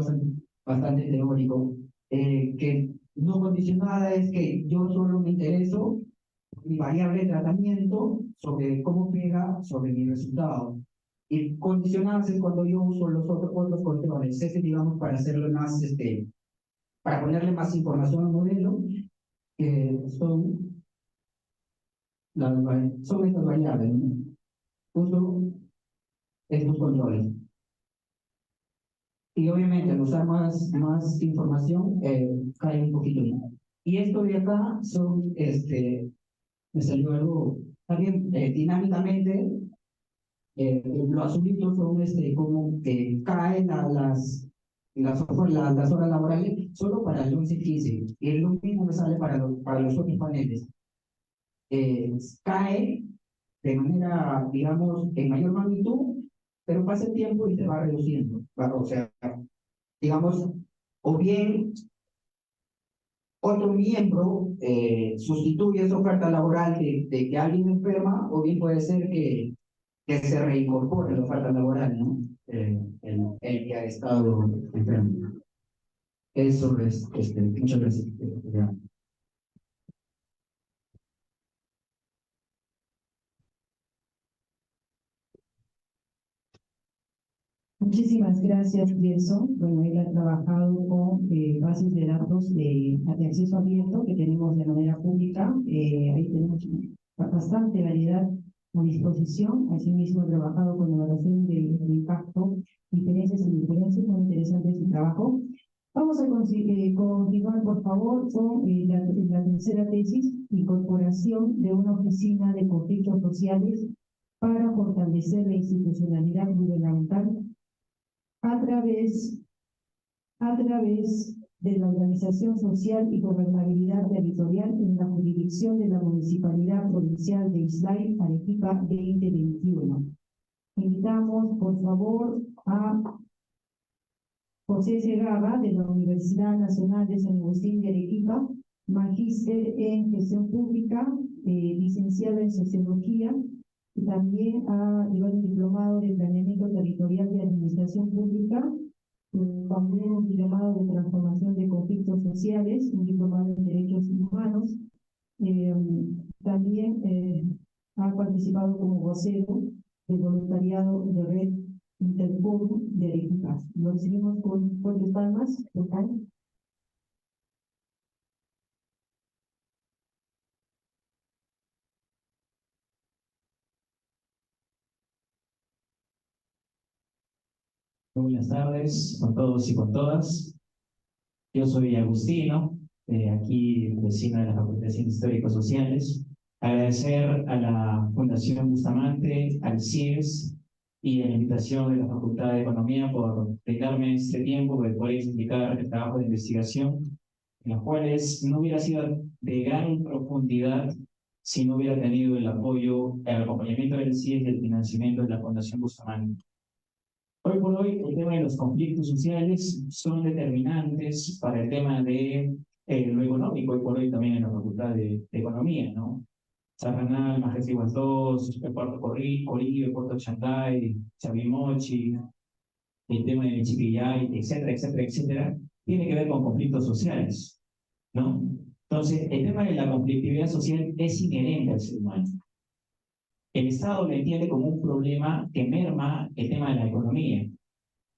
bastante teórico. Que no condicionada es que yo solo me intereso por mi variable de tratamiento sobre cómo pega sobre mi resultado. Y condicionadas es cuando yo uso los otros controles, digamos, para hacerlo más, para ponerle más información al modelo, que son estas variables, ¿no? Uso estos controles. Y obviamente al usar más información, cae un poquito más. Y esto de acá me salió algo también dinámicamente. Los azulitos son como que caen las horas laborales solo para el 11 y 15. Y lo mismo me sale para los otros paneles. Cae de manera, digamos, en mayor magnitud, pero pasa el tiempo y se va reduciendo. O sea, digamos, o bien otro miembro sustituye esa oferta laboral de que alguien enferma, o bien puede ser que se reincorpore a la oferta laboral, ¿no? El que ha estado enfermo. Eso es, muchas gracias. Muchísimas gracias, Gerson. Bueno, él ha trabajado con bases de datos de acceso abierto que tenemos de manera pública. Ahí tenemos bastante variedad a disposición. Asimismo, ha trabajado con evaluación de impacto, diferencias y diferencias. Muy interesante su trabajo. Vamos a continuar, por favor, con la tercera tesis, incorporación de una oficina de conflictos sociales para fortalecer la institucionalidad gubernamental a través de la organización social y gobernabilidad territorial en la jurisdicción de la Municipalidad Provincial de Islay, Arequipa 2021. Invitamos, por favor, a José Segarra, de la Universidad Nacional de San Agustín de Arequipa, magíster en gestión pública, licenciado en sociología, y también ha llevado un diplomado de planeamiento territorial de administración pública, también un diplomado de transformación de conflictos sociales, un diplomado en derechos humanos. También ha participado como vocero del voluntariado de Red Interpol de Arequipa. Lo recibimos con fuertes palmas. Buenas tardes con todos y con todas. Yo soy Agustino, aquí vecino de la Facultad de Ciencias Histórico-Sociales. Agradecer a la Fundación Bustamante, al CIES y a la invitación de la Facultad de Economía por brindarme este tiempo de poder explicar el trabajo de investigación, en los cuales no hubiera sido de gran profundidad si no hubiera tenido el apoyo, el acompañamiento del CIES y el financiamiento de la Fundación Bustamante. Hoy por hoy, el tema de los conflictos sociales son determinantes para el tema de lo económico, hoy por hoy también en la Facultad de Economía, ¿no? Sarranal, Majestad II, el Puerto Corillo, Puerto Chancay, Chavimochi, el tema de Chiquillay, etcétera, etcétera, etcétera, tiene que ver con conflictos sociales, ¿no? Entonces, el tema de la conflictividad social es inherente al ser humano. El Estado lo entiende como un problema que merma el tema de la economía,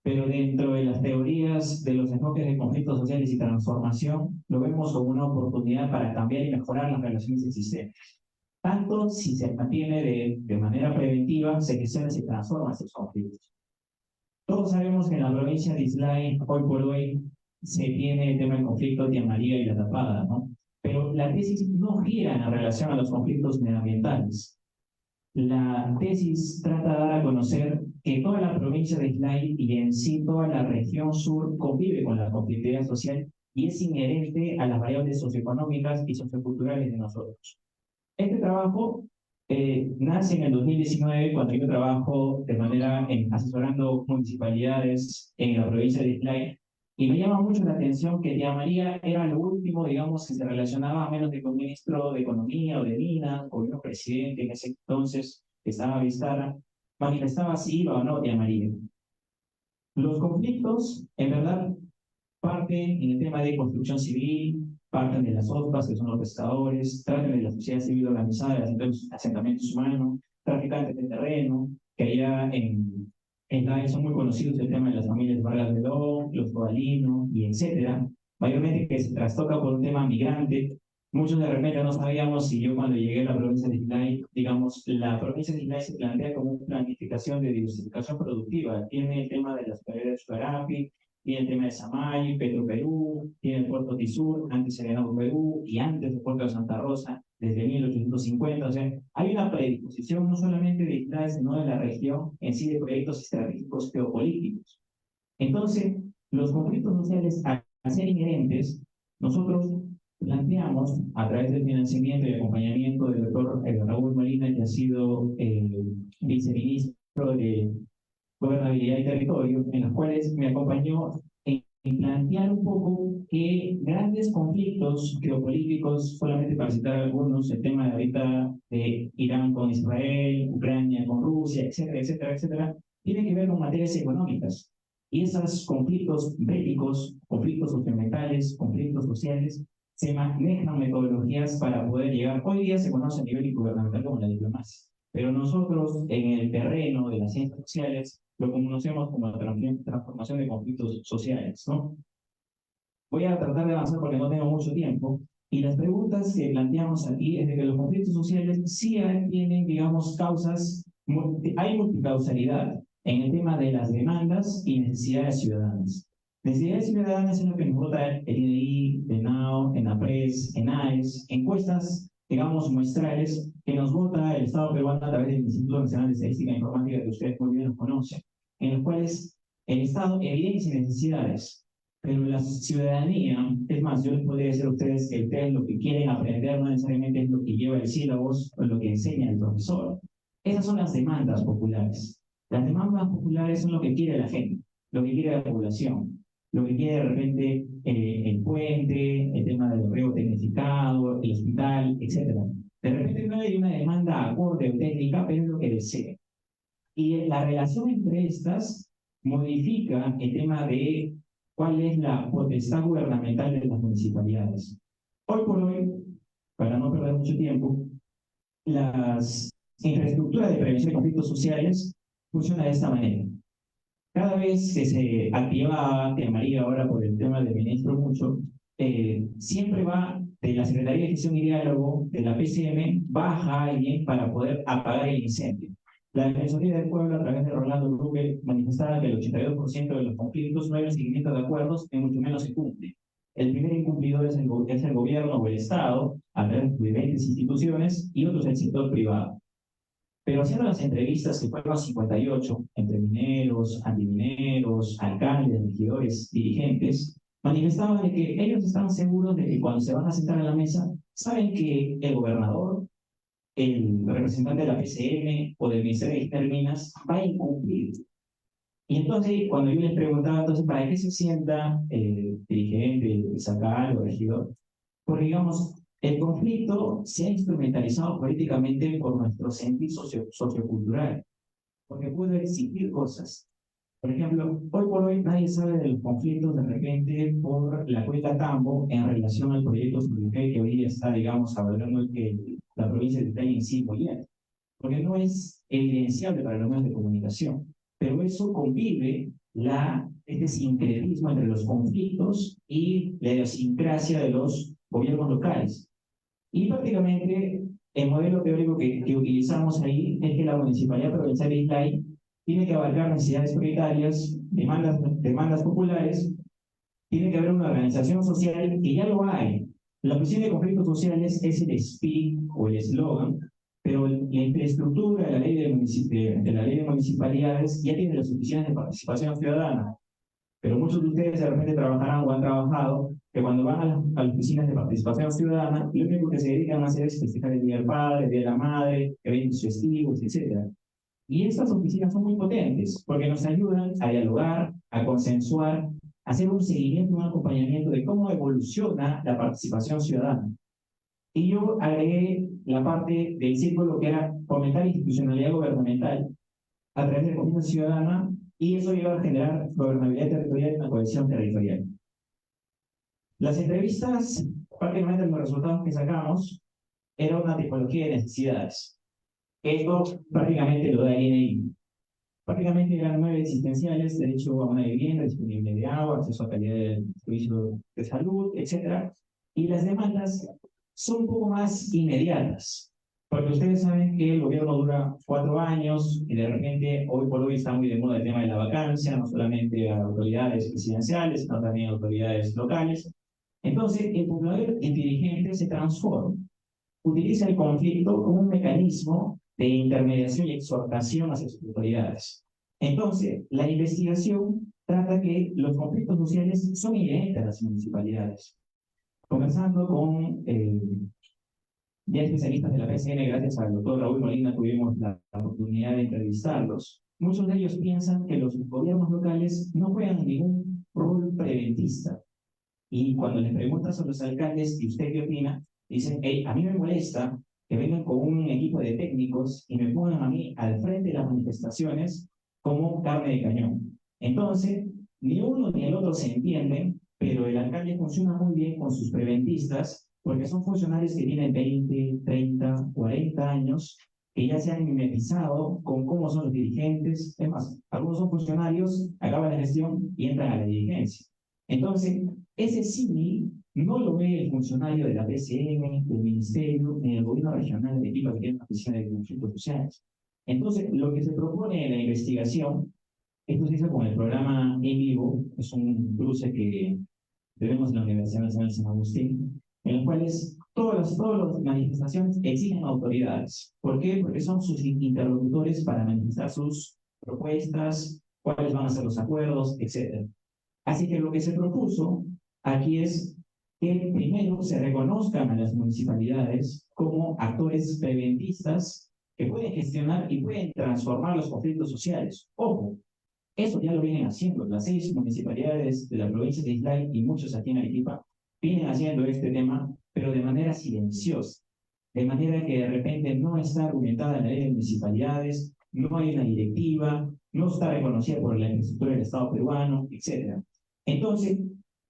pero dentro de las teorías de los enfoques de conflictos sociales y transformación, lo vemos como una oportunidad para cambiar y mejorar las relaciones existentes. Tanto si se mantiene de manera preventiva, se gestiona y se transforman esos conflictos. Todos sabemos que en la provincia de Islay, hoy por hoy, se tiene el tema del conflicto de Tía María y La Tapada, ¿no? Pero la tesis no gira en relación a los conflictos medioambientales. La tesis trata de dar a conocer que toda la provincia de Islay y en sí toda la región sur convive con la conflictividad social y es inherente a las variables socioeconómicas y socioculturales de nosotros. Este trabajo nace en el 2019 cuando yo trabajo de manera asesorando municipalidades en la provincia de Islay y me llama mucho la atención que Tía María era lo último, digamos, que se relacionaba a menos de con un ministro de Economía o de Minas o un presidente en ese entonces que estaba Vizcarra, manifestaba si iba o no Tía María. Los conflictos, en verdad, parten en el tema de construcción civil, parten de las OSPAs, que son los pescadores, tratan de la sociedad civil organizada, de los asentamientos humanos, traficantes de terreno, que allá en la son muy conocidos el tema de las familias Vargas de Ló, los Codalinos, y etcétera. Mayormente que se trastoca por un tema migrante. Muchos de repente no sabíamos si yo cuando llegué a la provincia de Islay, digamos, la provincia de Islay se plantea como una planificación de diversificación productiva. Tiene el tema de las praderas de Xarapi, tiene el tema de Samay, Petroperú, tiene el puerto Tisur, antes Serenado Perú, y antes el puerto de Santa Rosa, desde 1850. O sea, hay una predisposición no solamente de Islay, sino de la región en sí de proyectos estratégicos geopolíticos. Entonces, los conflictos sociales, al ser inherentes, nosotros planteamos a través del financiamiento y acompañamiento del doctor Raúl Molina, que ha sido viceministro de Gobernabilidad y Territorio, en los cuales me acompañó en plantear un poco que grandes conflictos geopolíticos, solamente para citar algunos, el tema de ahorita de Irán con Israel, Ucrania con Rusia, etcétera, etcétera, etcétera, tiene que ver con materias económicas. Y esos conflictos bélicos, conflictos socioambientales, conflictos sociales, se manejan metodologías para poder llegar. Hoy día se conoce a nivel gubernamental como la diplomacia, pero nosotros en el terreno de las ciencias sociales lo conocemos como la transformación de conflictos sociales, ¿no? Voy a tratar de avanzar porque no tengo mucho tiempo. Y las preguntas que planteamos aquí es de que los conflictos sociales sí tienen, digamos, causas, hay multicausalidad en el tema de las demandas y necesidades ciudadanas. Necesidades ciudadanas es lo que nos vota el INEI, ENAO, ENAPRES, ENAES, encuestas, digamos, muestrales que nos vota el Estado peruano a través del Instituto Nacional de Estadística e Informática, que ustedes muy bien los conocen, en los cuales el Estado evidencia necesidades, pero la ciudadanía, es más, yo les podría decir a ustedes que ustedes lo que quieren aprender no necesariamente es lo que lleva el sílabus o lo que enseña el profesor. Esas son las demandas populares. Las demandas populares son lo que quiere la gente, lo que quiere la población, lo que quiere de repente el puente, el tema del riego tecnificado, el hospital, etc. De repente no hay una demanda acorde o técnica, pero es lo que desea. Y la relación entre estas modifica el tema de cuál es la potestad gubernamental de las municipalidades. Hoy por hoy, para no perder mucho tiempo, las infraestructuras de prevención de conflictos sociales funcionan de esta manera. Cada vez que se activaba, que María ahora por el tema del ministro mucho, siempre va de la Secretaría de Gestión y Diálogo, de la PCM, baja alguien para poder apagar el incendio. La Defensoría del Pueblo, a través de Rolando Brugge, manifestaba que el 82% de los conflictos no hay un seguimiento de acuerdos, ni mucho menos se cumple. El primer incumplidor es el gobierno o el Estado, a través de diferentes instituciones, y otros el sector privado. Pero haciendo las entrevistas, que fueron 58, entre mineros, antimineros, alcaldes, regidores, dirigentes, manifestaban de que ellos estaban seguros de que cuando se van a sentar a la mesa, saben que el gobernador, el representante de la PCM o del Ministerio de Minas va a incumplir. Y entonces, cuando yo les preguntaba, entonces, ¿para qué se sienta el dirigente, el sacal o regidor? Porque, digamos, el conflicto se ha instrumentalizado políticamente por nuestro sentir sociocultural, porque puede existir cosas. Por ejemplo, hoy por hoy nadie sabe de los conflictos de repente por la cuenca Tambo en relación al proyecto Suripé que hoy día está, digamos, avalando la provincia de Italia en sí, porque no es evidenciable para los medios de comunicación. Pero eso convive este sincretismo entre los conflictos y la idiosincrasia de los gobiernos locales. Y prácticamente el modelo teórico que utilizamos ahí es que la Municipalidad Provincial de Islay tiene que abarcar necesidades prioritarias, demandas populares, tiene que haber una organización social que ya lo hay. La Oficina de Conflictos Sociales es el speak o el eslogan, pero la infraestructura de la ley de municipalidades ya tiene las oficinas de participación ciudadana. Pero muchos de ustedes de repente trabajarán o han trabajado que cuando van a las oficinas de participación ciudadana, lo único que se dedican a hacer es festejar el Día del Padre, el Día de la Madre, eventos festivos, etc. Y estas oficinas son muy potentes porque nos ayudan a dialogar, a consensuar, a hacer un seguimiento, un acompañamiento de cómo evoluciona la participación ciudadana. Y yo agregué la parte del círculo que era fomentar institucionalidad gubernamental a través de la Comisión Ciudadana, y eso iba a generar gobernabilidad territorial y una cohesión territorial. Las entrevistas, prácticamente los resultados que sacamos, era una tipología de necesidades. Esto prácticamente lo da el INEI. Prácticamente eran 9 existenciales: derecho a una vivienda, disponible de agua, acceso a calidad de servicio de salud, etc. Y las demandas son un poco más inmediatas, porque ustedes saben que el gobierno dura 4 años y de repente hoy por hoy está muy de moda el tema de la vacancia, no solamente a autoridades presidenciales, sino también a autoridades locales. Entonces, el poblador inteligente se transforma, utiliza el conflicto como un mecanismo de intermediación y exhortación hacia sus autoridades. Entonces, la investigación trata que los conflictos sociales son inherentes a las municipalidades. Conversando con ya especialistas de la PCN, gracias al doctor Raúl Molina, tuvimos la oportunidad de entrevistarlos. Muchos de ellos piensan que los gobiernos locales no juegan ningún rol preventista. Y cuando les preguntas a los alcaldes, ¿y usted qué opina? Dicen, hey, a mí me molesta que vengan con un equipo de técnicos y me pongan a mí al frente de las manifestaciones como carne de cañón. Entonces, ni uno ni el otro se entienden, pero el alcalde funciona muy bien con sus preventistas, porque son funcionarios que tienen 20, 30, 40 años, que ya se han mimetizado con cómo son los dirigentes. Es más, algunos son funcionarios, acaban la gestión y entran a la dirigencia. Entonces, ese símil no lo ve el funcionario de la PCM, del ministerio, ni del gobierno regional de Arequipa que tiene una oficina de conflictos sociales. Entonces, lo que se propone en la investigación, esto se hizo con el programa En Vivo, es un cruce que tenemos en la Universidad Nacional de San Agustín, en los cuales todas las manifestaciones exigen autoridades. ¿Por qué? Porque son sus interlocutores para manifestar sus propuestas, cuáles van a ser los acuerdos, etc. Así que lo que se propuso aquí es que primero se reconozcan a las municipalidades como actores preventistas que pueden gestionar y pueden transformar los conflictos sociales. Ojo, eso ya lo vienen haciendo. Las 6 municipalidades de la provincia de Islay y muchos aquí en Arequipa vienen haciendo este tema, pero de manera silenciosa. De manera que de repente no está argumentada en la ley de municipalidades, no hay una directiva, no está reconocida por la infraestructura del Estado peruano, etc. Entonces,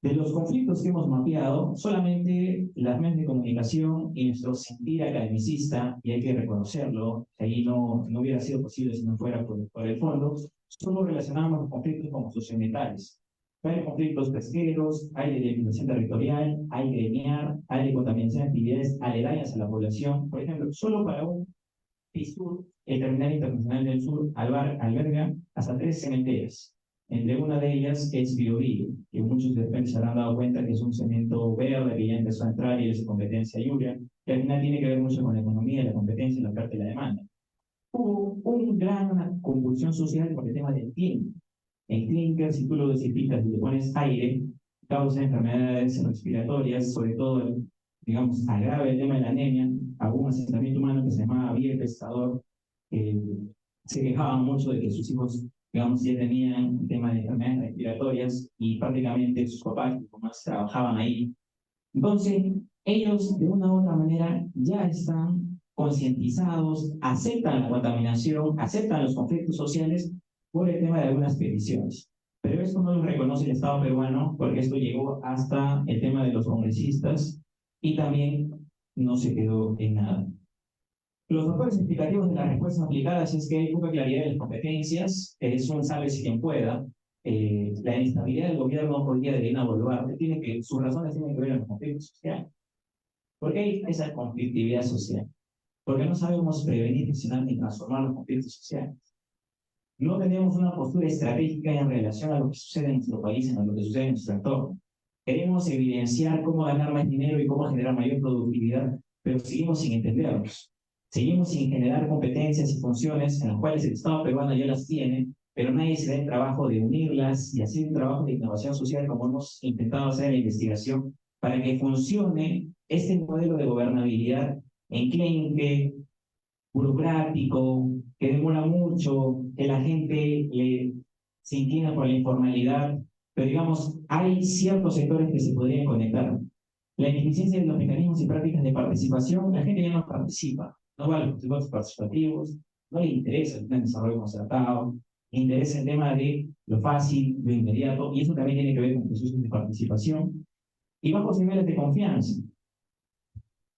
de los conflictos que hemos mapeado, solamente las medios de comunicación y nuestro sentir academicista, y hay que reconocerlo, ahí no hubiera sido posible si no fuera por el fondo, solo relacionamos los conflictos como socioambientales. Hay conflictos pesqueros, hay de limitación territorial, hay gremial, hay de contaminación de actividades aledañas a la población. Por ejemplo, solo para un PISUR, el Terminal Internacional del Sur alberga hasta 3 cementerias. Entre una de ellas es Biobío, que muchos de repente se habrán dado cuenta que es un cemento verde que ya empezó a entrar y es de competencia Yuria, que al final tiene que ver mucho con la economía, la competencia, la oferta y la demanda. Hubo una convulsión social por el tema del clínico. El clínico, si tú lo dosificas y le pones aire, causa enfermedades respiratorias, sobre todo, digamos, agrava el tema de la anemia. Hubo un asentamiento humano que se llamaba Villa Pescador, se quejaban mucho de que sus hijos, digamos, ya tenían un tema de enfermedades respiratorias y prácticamente sus papás, como más trabajaban ahí. Entonces, ellos de una u otra manera ya están concientizados, aceptan la contaminación, aceptan los conflictos sociales por el tema de algunas peticiones. Pero esto no lo reconoce el Estado peruano porque esto llegó hasta el tema de los congresistas y también no se quedó en nada. Los factores explicativos de las respuestas aplicadas es que hay poca claridad de las competencias, es un sálvese quien pueda. La inestabilidad del gobierno hoy día de Dina Boluarte sus razones tienen que ver con los conflictos sociales. ¿Por qué hay esa conflictividad social? Porque no sabemos prevenir, gestionar ni transformar los conflictos sociales. No tenemos una postura estratégica en relación a lo que sucede en nuestro país, a lo que sucede en nuestro entorno. Queremos evidenciar cómo ganar más dinero y cómo generar mayor productividad, pero seguimos sin entenderlos. Seguimos sin generar competencias y funciones en las cuales el Estado peruano ya las tiene, pero nadie se da el trabajo de unirlas y hacer un trabajo de innovación social como hemos intentado hacer en la investigación para que funcione este modelo de gobernabilidad enclenque, burocrático, que demora mucho, que la gente se inclina por la informalidad, pero digamos, hay ciertos sectores que se podrían conectar. La ineficiencia de los mecanismos y prácticas de participación, la gente ya no participa, no va a los procesos participativos, no le interesa el plan de desarrollo concertado, le interesa el tema de lo fácil, lo inmediato, y eso también tiene que ver con procesos de participación y bajos niveles de confianza.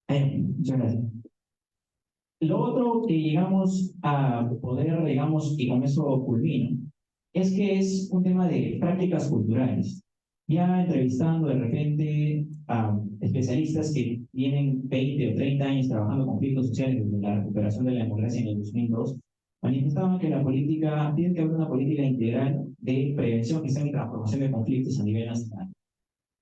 Muchas gracias. Lo otro que llegamos a poder, digamos, y con eso culmino, es que es un tema de prácticas culturales. Ya entrevistando de repente a especialistas que tienen 20 o 30 años trabajando conflictos sociales desde la recuperación de la democracia en el 2002, manifestaban que la política, tiene que haber una política integral de prevención, gestión y transformación de conflictos a nivel nacional.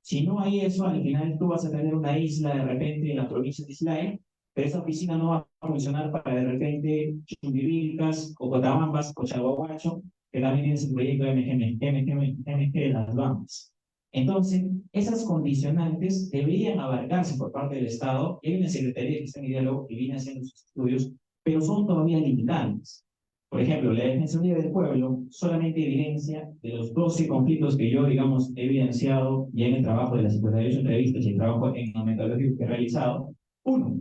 Si no hay eso, al final tú vas a tener una isla de repente en la provincia de Islay, pero esa oficina no va a funcionar para de repente Chumbivilcas, o Cotabambas, o Chalhuahuacho, que también tiene su proyecto MG de las Bambas. Entonces, esas condicionantes deberían abarcarse por parte del Estado, y hay una Secretaría de Gestión y Diálogo que viene haciendo sus estudios, pero son todavía limitantes. Por ejemplo, la Defensoría del Pueblo solamente evidencia de los 12 conflictos que yo, digamos, he evidenciado ya en el trabajo de las 58 entrevistas y el trabajo en la metodología que he realizado. Uno,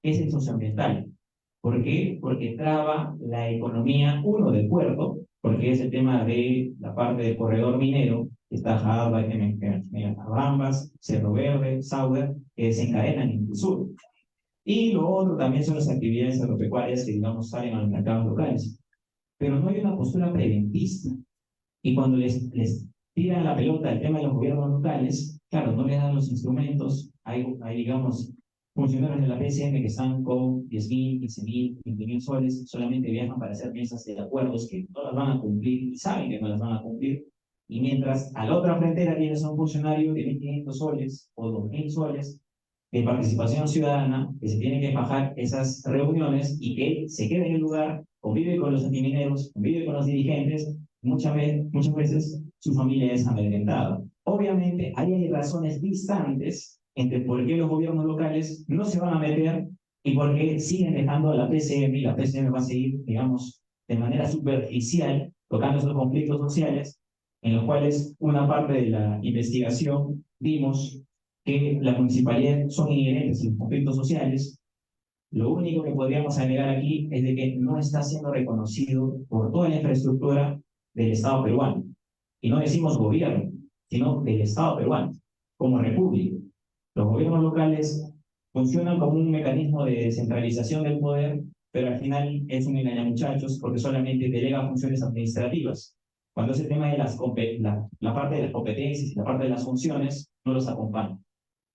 es el socioambiental. ¿Por qué? Porque traba la economía, uno, del puerto, porque es el tema de la parte del corredor minero, que está Java, Abambas, Cerro Verde, Sauder, que desencadenan en el sur. Y lo otro también son las actividades agropecuarias que, digamos, salen a los mercados locales. Pero no hay una postura preventista. Y cuando les tiran la pelota el tema de los gobiernos locales, claro, no les dan los instrumentos. Hay digamos, funcionarios de la PCM que están con 10.000, 15.000, 20.000 soles, solamente viajan para hacer mesas de acuerdos que no las van a cumplir y saben que no las van a cumplir. Y mientras a la otra frontera tienes a un funcionario de 1.500 soles o 2.000 soles de participación ciudadana, que se tiene que bajar esas reuniones y que se queda en el lugar, convive con los antimineros, convive con los dirigentes, muchas veces su familia es amedrentada. Obviamente, ahí hay razones distantes entre por qué los gobiernos locales no se van a meter y por qué siguen dejando a la PCM, y la PCM va a seguir, digamos, de manera superficial, tocando esos conflictos sociales, en los cuales una parte de la investigación vimos que la municipalidad son inherentes en conflictos sociales. Lo único que podríamos alegar aquí es de que no está siendo reconocido por toda la infraestructura del Estado peruano. Y no decimos gobierno, sino del Estado peruano, como república. Los gobiernos locales funcionan como un mecanismo de descentralización del poder, pero al final es un engañamuchachos porque solamente delega funciones administrativas. Cuando ese tema de la parte de las competencias y la parte de las funciones no los acompaña.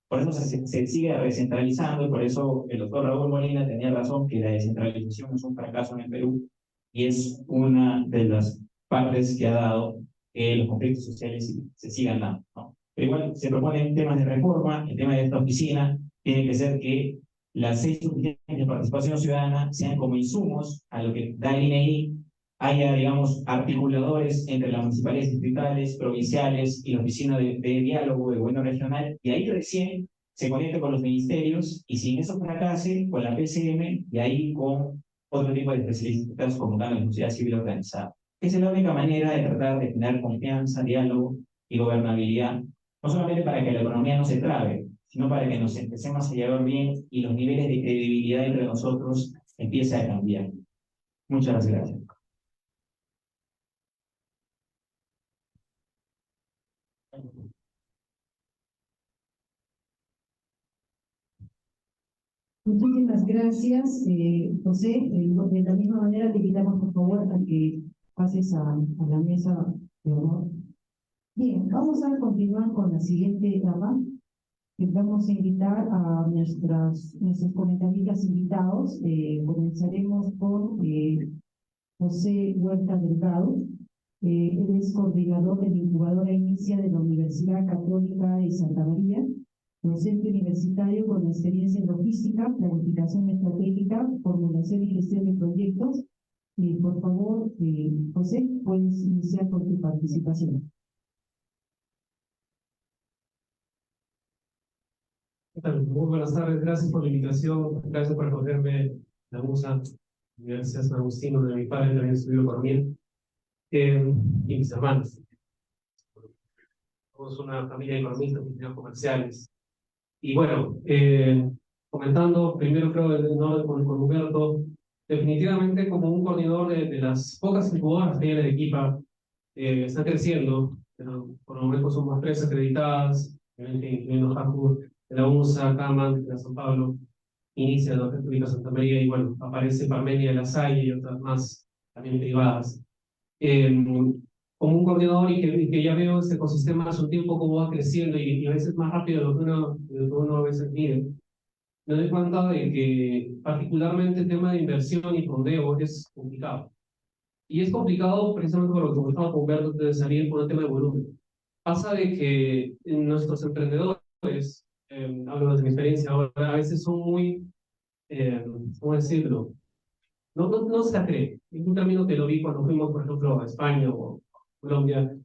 Por eso se sigue recentralizando y por eso el doctor Raúl Molina tenía razón que la descentralización es un fracaso en el Perú y es una de las partes que ha dado que los conflictos sociales se sigan dando, ¿no? Pero igual se proponen temas de reforma. El tema de esta oficina tiene que ser que las 6 oficinas de participación ciudadana sean como insumos a lo que da el INEI, haya, digamos, articuladores entre las municipalidades distritales, provinciales y la oficina de diálogo de gobierno regional, y ahí recién se conecta con los ministerios, y si en eso fracase, con la PCM, y ahí con otro tipo de especialistas como la sociedad civil organizada. Esa es la única manera de tratar de tener confianza, diálogo y gobernabilidad, no solamente para que la economía no se trabe, sino para que nos empecemos a llevar bien y los niveles de credibilidad entre nosotros empiecen a cambiar. Muchas gracias. Muchísimas gracias, José. De la misma manera, te invitamos, por favor, a que pases a la mesa de honor. Bien, vamos a continuar con la siguiente etapa. Vamos a invitar a nuestros comentaristas invitados. Comenzaremos por José Huerta Delgado. Él es coordinador de la incubadora Inicia de la Universidad Católica de Santa María, docente universitario con experiencia en logística, planificación estratégica, formulación y gestión de proyectos. Por favor, José, puedes iniciar con tu participación. ¿Qué tal? Muy buenas tardes, gracias por la invitación, gracias por acogerme la MUSA, Universidad San Agustín, donde mi padre también estudió economía, y mis hermanos. Somos una familia de economistas, ingenieros comerciales. Y bueno, comentando, primero creo ¿no? con Humberto, definitivamente como un coordinador de las pocas incubadoras que hay en Arequipa, están creciendo, pero por el momento somos 3 acreditadas, incluyendo Harvard, de la UNSA, CAMAN, de la San Pablo, Inicia de la República de Santa María, y bueno, aparece Parmenia de la Salle y otras más, también privadas. Como un coordinador y que ya veo este ecosistema hace un tiempo cómo va creciendo y a veces más rápido de lo que uno a veces mide, me doy cuenta de que particularmente el tema de inversión y fondeo es complicado. Y es complicado precisamente por lo que comentaba con Humberto de salir por el tema de volumen. Pasa de que nuestros emprendedores, hablo de mi experiencia ahora, a veces son muy, ¿cómo decirlo? No se la creen. Es un término que lo vi cuando fuimos, por ejemplo, a España o Colombia.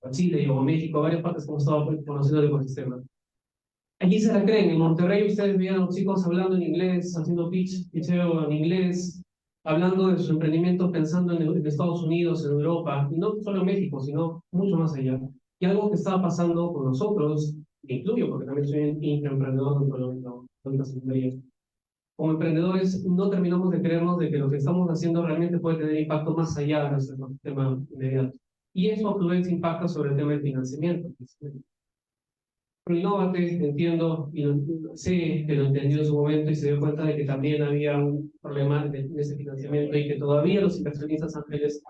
a Chile o a México, a varias partes que hemos estado conociendo el ecosistema. Allí se la creen. En Monterrey ustedes veían a los chicos hablando en inglés, haciendo pitcheo en inglés, hablando de sus emprendimientos, pensando en Estados Unidos, en Europa, y no solo en México, sino mucho más allá. Y algo que estaba pasando con nosotros, que incluyo porque también soy un intraemprendedor de como emprendedores no terminamos de creernos de que lo que estamos haciendo realmente puede tener impacto más allá de nuestro ecosistema inmediato. Y eso a su vez impacta sobre el tema del financiamiento. Innovate, entiendo y sé que lo entendió en su momento y se dio cuenta de que también había un problema de ese financiamiento y que todavía los inversionistas ángeles,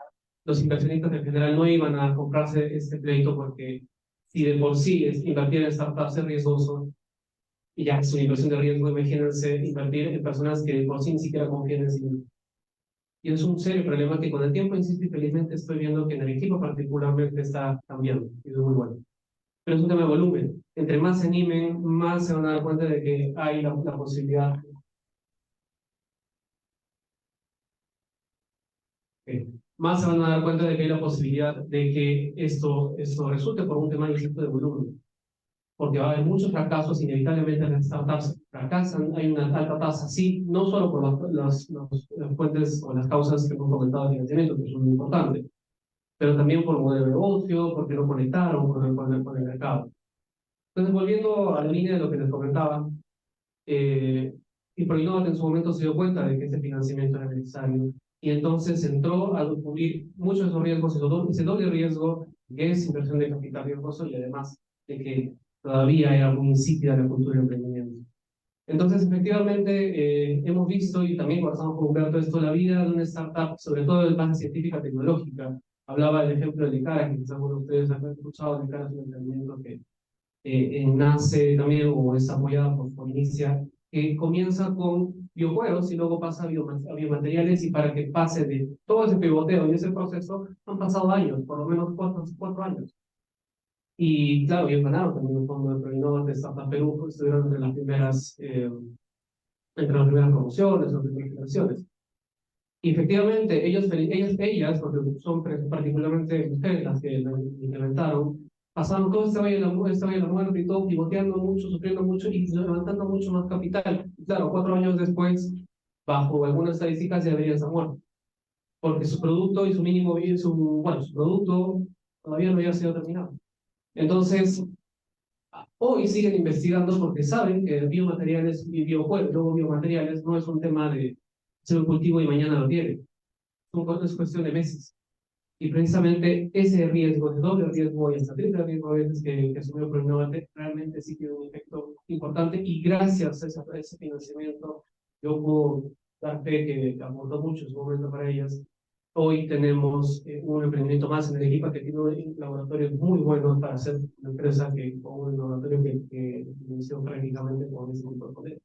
los inversionistas en general no iban a comprarse este pleito porque si de por sí invertir en startups es riesgoso y ya es una inversión de riesgo, imagínense invertir en personas que de por sí ni siquiera confían en sí mismos. Y es un serio problema que con el tiempo, insisto, y felizmente estoy viendo que en el equipo particularmente está cambiando y es muy bueno. Pero es un tema de volumen. Entre más se animen, más se van a dar cuenta de que hay la posibilidad. Más se van a dar cuenta de que hay la posibilidad de que esto resulte por un tema de volumen. Porque va a haber muchos fracasos, inevitablemente las startups fracasan, hay una alta tasa, sí, no solo por las fuentes o las causas que hemos comentado de financiamiento, que son muy importantes, pero también por modelo de negocio, porque no conectaron con el mercado. Entonces, volviendo a la línea de lo que les comentaba, y Proinnovate en su momento se dio cuenta de que ese financiamiento era necesario y entonces entró a cubrir muchos de esos riesgos, ese doble riesgo que es inversión de capital riesgoso y además de que todavía era muy insípida la cultura de emprendimiento. Entonces, efectivamente, hemos visto y también conversamos con Humberto esto, la vida de una startup, sobre todo en base científica tecnológica. Hablaba del ejemplo de Cara, que quizás algunos de ustedes han escuchado. Cara es un emprendimiento que nace también o es apoyada por Inicia, que comienza con biojuegos y luego pasa a biomateriales y para que pase de todo ese pivoteo y ese proceso han pasado años, por lo menos cuatro años. Y claro, ellos ganaron también un fondo de Proinnovate de Startup Perú, estuvieron entre las primeras promociones, las primeras generaciones. Y efectivamente, ellas, porque son particularmente mujeres las que lo implementaron, pasaron todo este valle de la muerte y todo, pivoteando mucho, sufriendo mucho y levantando mucho más capital. Y claro, 4 años después, bajo algunas estadísticas, ya deberían estar muertos. Porque su producto y su mínimo, su producto todavía no había sido terminado. Entonces, hoy siguen investigando porque saben que biomateriales y luego biomateriales no es un tema de hacer un cultivo y mañana lo tiene. Es cuestión de meses. Y precisamente ese riesgo, ese doble riesgo y hasta triple riesgo a veces que asumió Proinnovate, realmente sí tiene un efecto importante y gracias a ese financiamiento yo puedo dar fe que aportó mucho en su momento para ellas. Hoy tenemos un emprendimiento más en el equipo que tiene un laboratorio muy bueno para ser una empresa o un laboratorio que inició prácticamente con ese tipo de poder.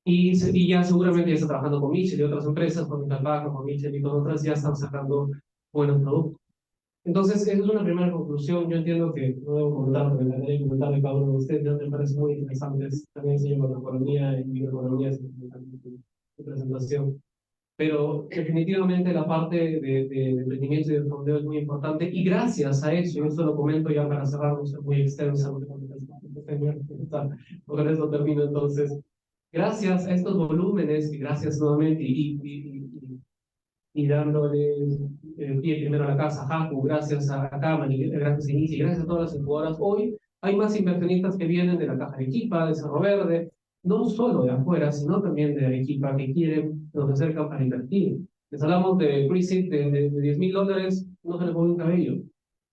Y ya seguramente ya está trabajando con Mitchell y otras empresas, con Metalbaca, con Mitchell y con otras, ya están sacando buenos productos. Entonces, esa es una primera conclusión. Yo entiendo que no debo comentar, porque la tendré que comentar de cada uno de ustedes, ya me parece muy interesante. También enseño macroeconomía y microeconomía en su presentación. Pero definitivamente la parte de emprendimiento y de fondeo es muy importante y gracias a eso, y esto lo comento ya para cerrar, no ser muy extensa, con eso termino entonces, gracias a estos volúmenes y gracias nuevamente y dándole pie primero a la casa, Haku, gracias a Kaman, gracias a Inicia, y gracias a todas las incubadoras, hoy hay más inversionistas que vienen de la Caja de Arequipa, de Cerro Verde, no solo de afuera, sino también de Arequipa, que quieren, nos acercan para invertir. Les hablamos de pre-seed de $10,000, no se les pone un cabello.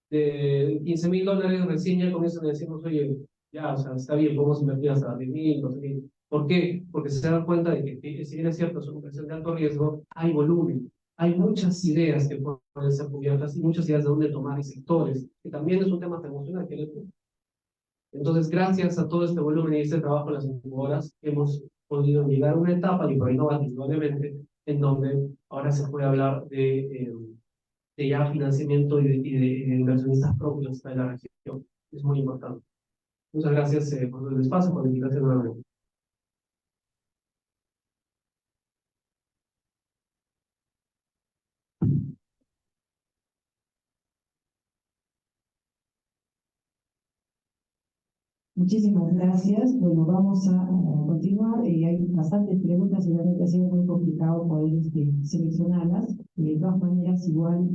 De $15,000 recién ya comienzan a decirnos, oye, ya, o sea, está bien, podemos invertir hasta 10,000, 12,000. ¿Por qué? Porque se dan cuenta de que, si bien es cierto, es una inversión de alto riesgo, hay volumen, hay muchas ideas que pueden ser cubiertas y muchas ideas de dónde tomar y sectores, que también es un tema emocional que les... Entonces, gracias a todo este volumen y este trabajo en las incubadoras, hemos podido llegar a una etapa, y por ahí no va indudablemente, en donde ahora se puede hablar de ya financiamiento y de inversionistas propios de la región. Es muy importante. Muchas gracias por el espacio, por la invitación nuevamente. Muchísimas gracias. Bueno, vamos a continuar. Hay bastantes preguntas, seguramente ha sido muy complicado poder seleccionarlas. De todas maneras, igual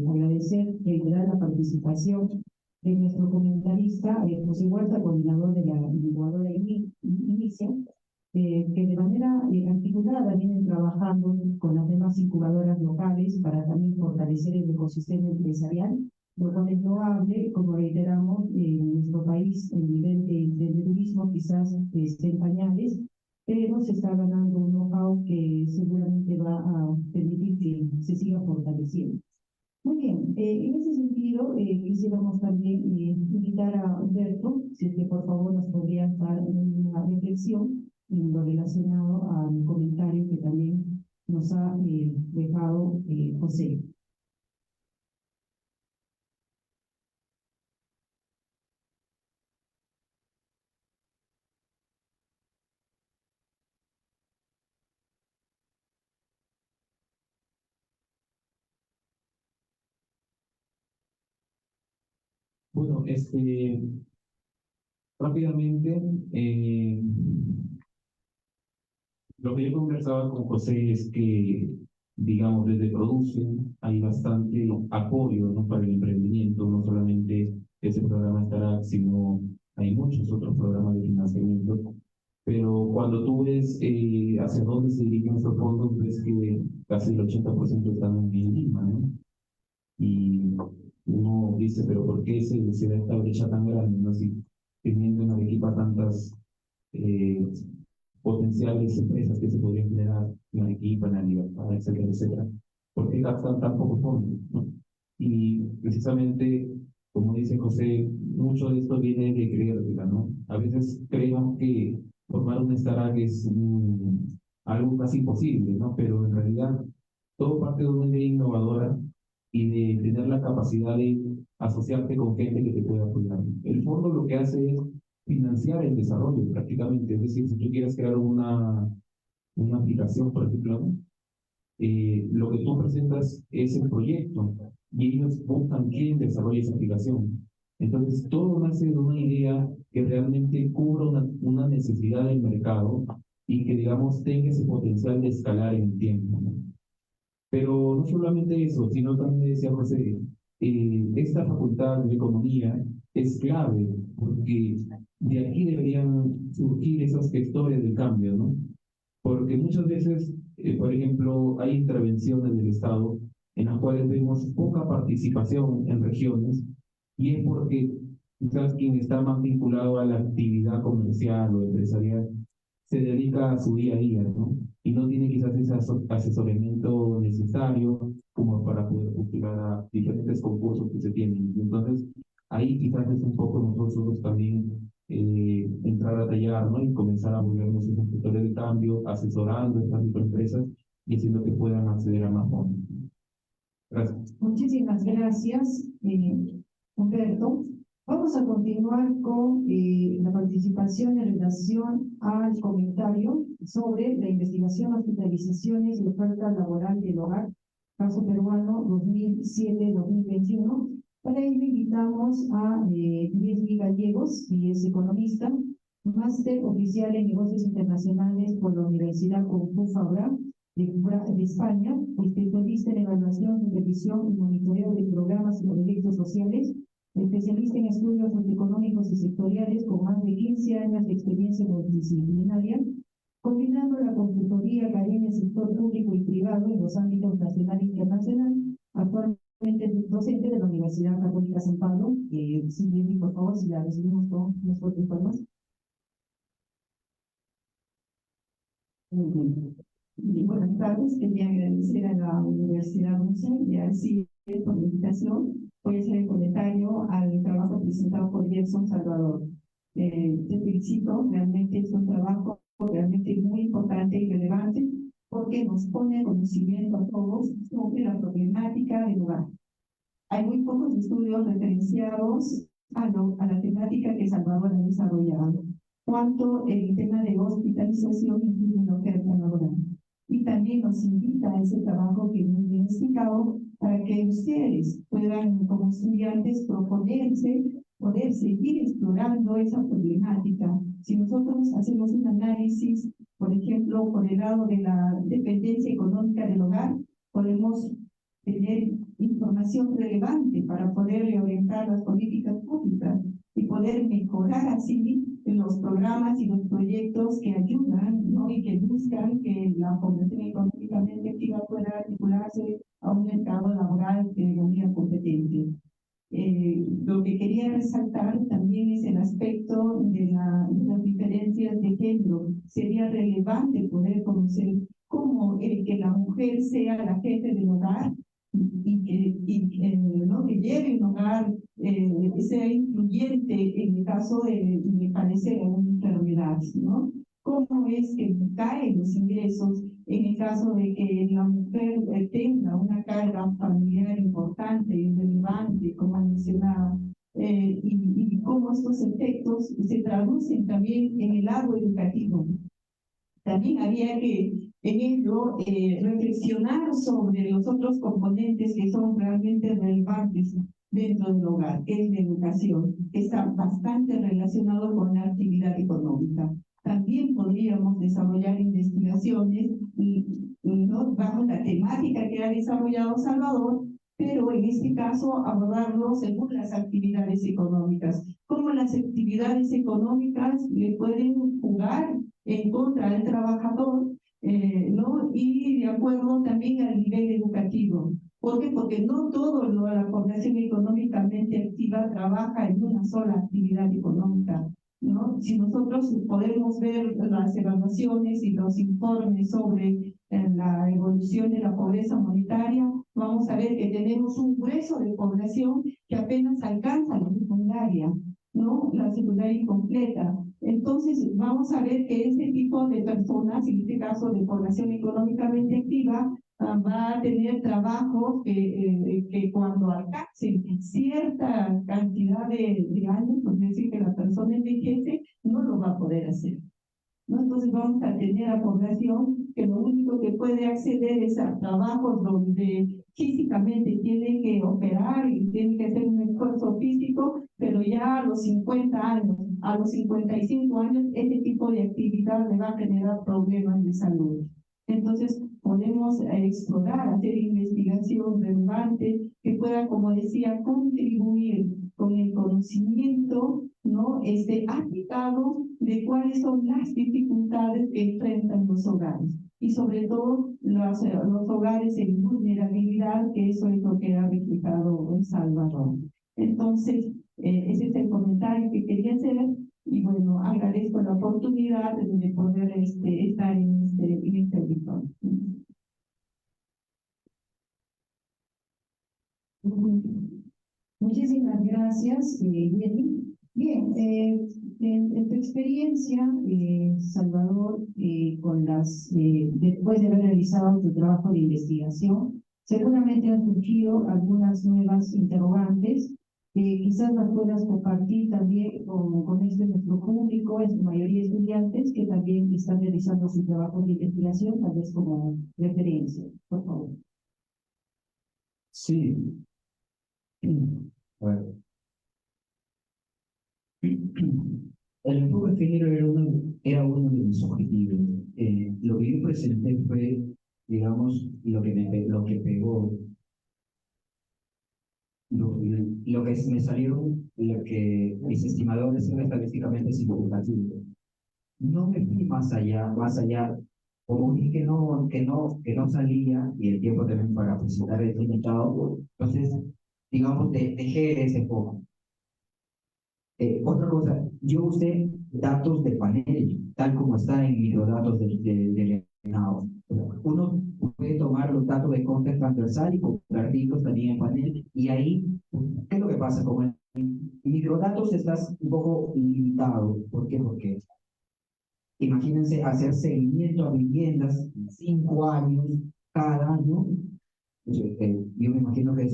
agradecer, reiterar la participación de nuestro comentarista, José Huerta, coordinador de la incubadora Inicia, que de manera articulada vienen trabajando con las demás incubadoras locales para también fortalecer el ecosistema empresarial, lo cual es loable. Como reiteramos, en nuestro país el nivel de turismo quizás esté en pañales, pero se está ganando un know-how que seguramente va a permitir que se siga fortaleciendo. Muy bien, en ese sentido, quisiéramos también invitar a Humberto, si es que por favor nos podría dar una reflexión en lo relacionado al comentario que también nos ha dejado José. Bueno, rápidamente, lo que yo conversaba con José es que, digamos, desde Producen hay bastante apoyo, ¿no?, para el emprendimiento, no solamente ese programa estará, sino hay muchos otros programas de financiamiento. Pero cuando tú ves hacia dónde se dirigen estos fondos, ves que casi el 80% están en Lima, ¿no? Y uno dice, pero ¿por qué se da esta brecha tan grande, ¿no? Si teniendo en Arequipa tantas potenciales empresas que se podrían generar en Arequipa, en La Libertad, etcétera, etcétera, ¿por qué gastan tan pocos fondos, ¿no? Y precisamente, como dice José, mucho de esto viene de creértela, ¿no? A veces creemos que formar un startup es algo casi imposible, ¿no? Pero en realidad todo parte de una idea innovadora y de tener la capacidad de asociarte con gente que te pueda apoyar. El fondo lo que hace es financiar el desarrollo prácticamente, es decir, si tú quieres crear una aplicación, por ejemplo, ¿no?, lo que tú presentas es el proyecto y ellos buscan quién desarrolla esa aplicación. Entonces, todo nace de una idea que realmente cubra una necesidad del mercado y que, digamos, tenga ese potencial de escalar en el tiempo, ¿no? Pero no solamente eso, sino también decía José, esta facultad de economía es clave porque de aquí deberían surgir esos gestores del cambio, ¿no? Porque muchas veces, por ejemplo, hay intervenciones del Estado en las cuales vemos poca participación en regiones y es porque quizás quien está más vinculado a la actividad comercial o empresarial se dedica a su día a día, ¿no? Y no tiene quizás ese asesoramiento necesario como para poder postular a diferentes concursos que se tienen. Y entonces, ahí quizás es un poco nosotros también entrar a tallar, ¿no?, y comenzar a volvernos esos sectores de cambio, asesorando a estas microempresas y haciendo que puedan acceder a más fondos. Gracias. Muchísimas gracias, Humberto. Vamos a continuar con la participación en relación al comentario sobre la investigación, hospitalizaciones y oferta laboral del hogar, caso peruano 2007-2021. Para ello invitamos a Leslie Gallegos, que es economista, máster oficial en negocios internacionales por la Universidad Complutense Fabra de España, especialista en evaluación, supervisión y monitoreo de programas y proyectos sociales, especialista en estudios socioeconómicos y sectoriales con más de 15 años de experiencia multidisciplinaria, combinando la consultoría, academia, sector público y privado en los ámbitos nacional e internacional. Actualmente es docente de la Universidad Católica San Pablo. Sí, por favor, si la recibimos con unas fuertes palmas. Buenas tardes, quería agradecer a la Universidad Museo y al CIE por la invitación. Voy a hacer el comentario al trabajo presentado por Gerson Salvador. Te felicito, realmente es un trabajo realmente muy importante y relevante porque nos pone en conocimiento a todos sobre la problemática del hogar. Hay muy pocos estudios referenciados a la temática que Salvador ha desarrollado, cuanto el tema de hospitalización y la oferta laboral. Y también nos invita a ese trabajo que muy bien explicado para que ustedes puedan, como estudiantes, proponerse poder seguir explorando esa problemática. Si nosotros hacemos un análisis, por ejemplo, por el lado de la dependencia económica del hogar, podemos tener información relevante para poder reorientar las políticas públicas y poder mejorar así los programas y los proyectos que ayudan, ¿no? Y que buscan que la población económicamente activa pueda articularse a un mercado laboral de manera competente. Lo que quería resaltar también es el aspecto de las diferencias de género. Sería relevante poder conocer cómo que la mujer sea la jefe del hogar ¿no? Que lleve un hogar, sea incluyente en el caso de padecer una enfermedad, ¿no? ¿Cómo es que caen los ingresos en el caso de que la mujer tenga una carga familiar importante y relevante, como mencionaba? Y cómo estos efectos se traducen también en el lado educativo. También había que en ello reflexionar sobre los otros componentes que son realmente relevantes dentro del hogar, que es la educación, que está bastante relacionado con la actividad económica. También podríamos desarrollar investigaciones ¿no? bajo la temática que ha desarrollado Salvador, pero en este caso abordarlo según las actividades económicas. Cómo las actividades económicas le pueden jugar en contra del trabajador, ¿no? Y de acuerdo también al nivel educativo. ¿Por qué? Porque no toda la población económicamente activa trabaja en una sola actividad económica, ¿no? Si nosotros podemos ver las evaluaciones y los informes sobre la evolución de la pobreza monetaria, vamos a ver que tenemos un grueso de población que apenas alcanza la secundaria, ¿no? La secundaria incompleta. Entonces, vamos a ver que este tipo de personas, en este caso de población económicamente activa, va a tener trabajos que cuando alcancen cierta cantidad de años, pues es decir, que la persona envejece, no lo va a poder hacer, ¿no? Entonces vamos a tener a población que lo único que puede acceder es a trabajos donde físicamente tiene que operar y tiene que hacer un esfuerzo físico, pero ya a los 50 años, a los 55 años, ese tipo de actividad le va a generar problemas de salud. Entonces, podemos explorar, hacer investigación relevante que pueda, como decía, contribuir con el conocimiento, ¿no? Aplicado de cuáles son las dificultades que enfrentan los hogares y sobre todo los hogares en vulnerabilidad, que eso es lo que ha reflejado en Salvador. Entonces, ese es el comentario que quería hacer y bueno, agradezco la oportunidad de poder estar en este auditorio. Muchísimas gracias, Jenny. Bien, en tu experiencia, Salvador, después de haber realizado tu trabajo de investigación, seguramente han surgido algunas nuevas interrogantes. Quizás las puedas compartir también con nuestro público, en su mayoría estudiantes, que también están realizando su trabajo de investigación, tal vez como referencia. Por favor. Sí. Bueno. El enfoque de género era uno de mis objetivos. Lo que yo presenté fue, digamos, lo que pegó, lo que me salieron, lo que mis estimadores son estadísticamente significativos. No me fui más allá, como vi que no salía, y el tiempo también para presentar el resultado, entonces, digamos, dejé ese foco. Otra cosa, yo usé datos de panel, tal como está en microdatos del ENAO. Uno puede tomar los datos de corte transversal y compartirlos también en panel, y ahí, ¿qué es lo que pasa? Como en microdatos estás un poco limitado. ¿Por qué? Porque imagínense hacer seguimiento a viviendas 5 años cada año. Yo me imagino que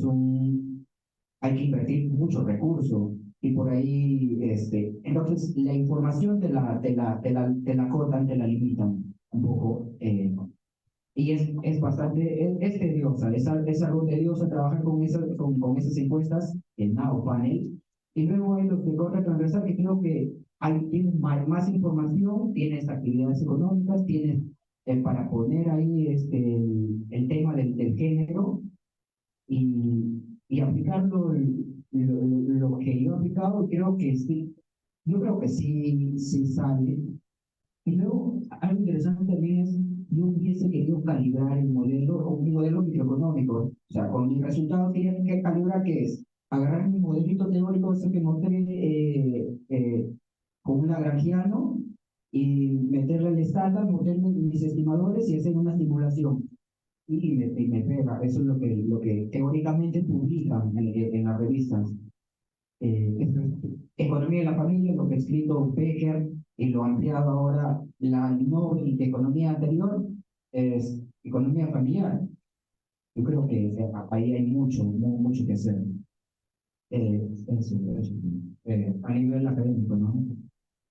hay que invertir mucho recurso y por ahí, entonces la información te la cortan, te la limitan un poco, y es bastante, es tediosa, es algo tedioso trabajar con esas encuestas en Now Panel, Y luego hay los de corte transversal, que creo que tienes más información, tienes actividades económicas, tienes para poner ahí el tema del género y aplicar lo que yo he aplicado, creo que sí, yo creo que sí, sí sale. Y luego, algo interesante también es, yo hubiese querido calibrar el modelo, o un modelo microeconómico. O sea, con mis resultados tenía que calibrar qué es. Agarrar mi modelito teórico, ese que mostré con un lagrangiano, y meterle el estándar, meterle mis estimadores y hacer una simulación. Y me pega. Eso es lo que teóricamente publican en las revistas. Esto es Economía de la Familia, lo que ha escrito Becker y lo ha ampliado ahora la Nobel de Economía anterior, es Economía Familiar. Yo creo que ahí hay mucho que hacer. Eso, a nivel académico, ¿no?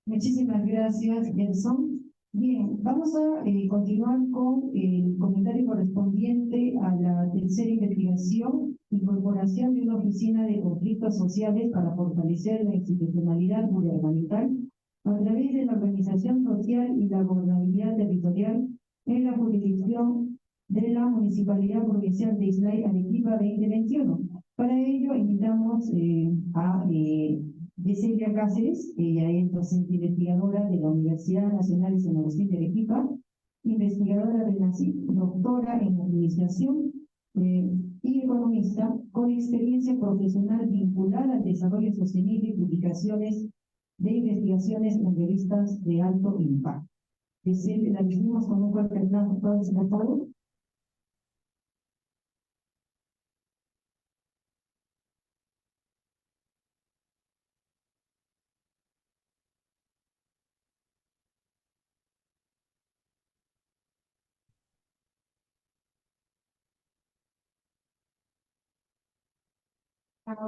Muchísimas gracias, Nelson. Bien, vamos a continuar con el comentario correspondiente a la tercera investigación, incorporación de una oficina de conflictos sociales para fortalecer la institucionalidad gubernamental a través de la organización social y la gobernabilidad territorial en la jurisdicción de la Municipalidad Provincial de Islay, Arequipa 2021. Para ello invitamos a Yesenia Cáceres. Ella es docente investigadora de la Universidad Nacional de San Agustín de Arequipa, investigadora de la CIP, doctora en administración y economista, con experiencia profesional vinculada al desarrollo sostenible y publicaciones de investigaciones en revistas de alto impacto. La recibimos con un fuerte aplauso, por favor.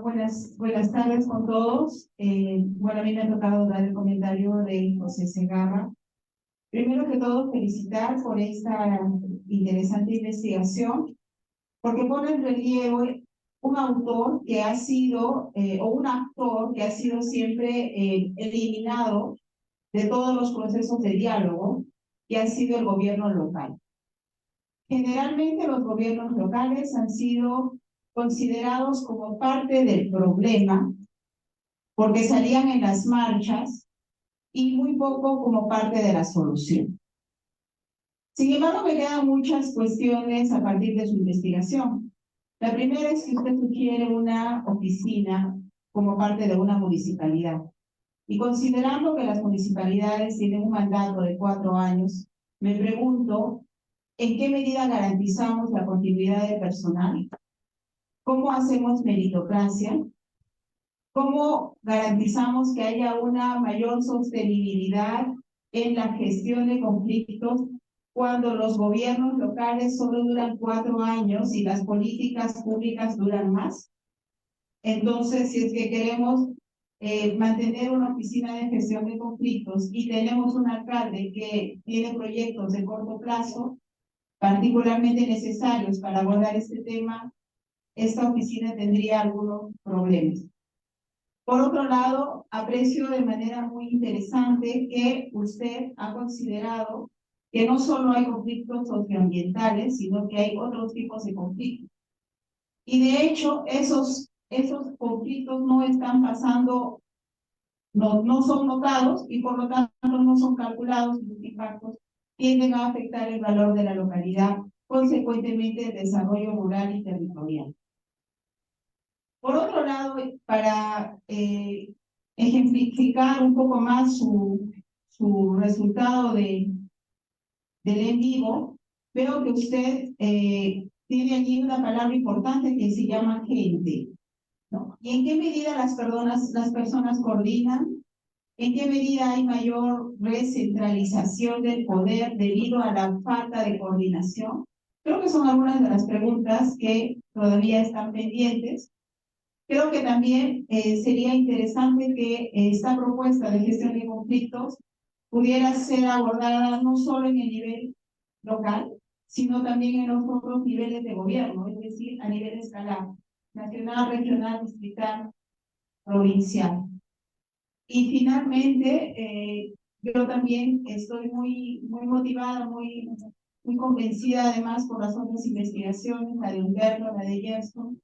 Buenas tardes con todos. Bueno, a mí me ha tocado dar el comentario de José Segarra. Primero que todo, felicitar por esta interesante investigación, porque pone en relieve un autor que ha sido, o un actor que ha sido siempre eliminado de todos los procesos de diálogo, que ha sido el gobierno local. Generalmente los gobiernos locales han sido considerados como parte del problema, porque salían en las marchas, y muy poco como parte de la solución. Sin embargo, me quedan muchas cuestiones a partir de su investigación. La primera es que usted sugiere una oficina como parte de una municipalidad. Y considerando que las municipalidades tienen un mandato de 4 años, me pregunto, ¿en qué medida garantizamos la continuidad del personal? ¿Cómo hacemos meritocracia? ¿Cómo garantizamos que haya una mayor sostenibilidad en la gestión de conflictos cuando los gobiernos locales solo duran 4 años y las políticas públicas duran más? Entonces, si es que queremos mantener una oficina de gestión de conflictos y tenemos un alcalde que tiene proyectos de corto plazo, particularmente necesarios para abordar este tema, esta oficina tendría algunos problemas. Por otro lado, aprecio de manera muy interesante que usted ha considerado que no solo hay conflictos socioambientales, sino que hay otros tipos de conflictos. Y de hecho, esos conflictos no están pasando, no son notados y por lo tanto no son calculados, y los impactos tienden a afectar el valor de la localidad, consecuentemente el desarrollo rural y territorial. Por otro lado, para ejemplificar un poco más su resultado del en vivo, veo que usted tiene allí una palabra importante que se llama gente, ¿no? ¿Y en qué medida las personas coordinan? ¿En qué medida hay mayor recentralización del poder debido a la falta de coordinación? Creo que son algunas de las preguntas que todavía están pendientes. Creo que también sería interesante que esta propuesta de gestión de conflictos pudiera ser abordada no solo en el nivel local, sino también en los otros niveles de gobierno, es decir, a nivel escalar, nacional, regional, distrital, provincial. Y finalmente, yo también estoy muy motivada, muy convencida además por las otras investigaciones, la de Humberto, la de Gerson,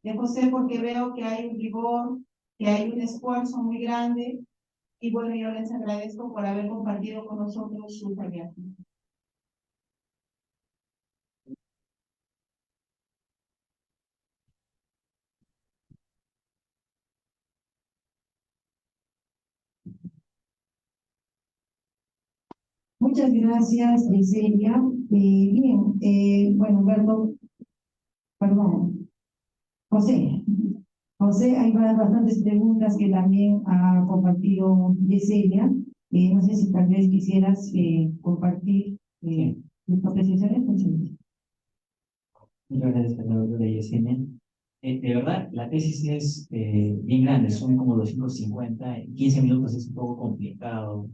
de José, porque veo que hay un rigor, que hay un esfuerzo muy grande, y bueno, yo les agradezco por haber compartido con nosotros sus hallazgos. Muchas gracias, Yesenia. Bien, bueno, perdón, José. José, hay bastantes preguntas que también ha compartido Yesenia. No sé si tal vez quisieras compartir tus apreciaciones. Muchas gracias a la doctora Yesenia. De verdad, la tesis es bien grande, son como 250, en 15 minutos es un poco complicado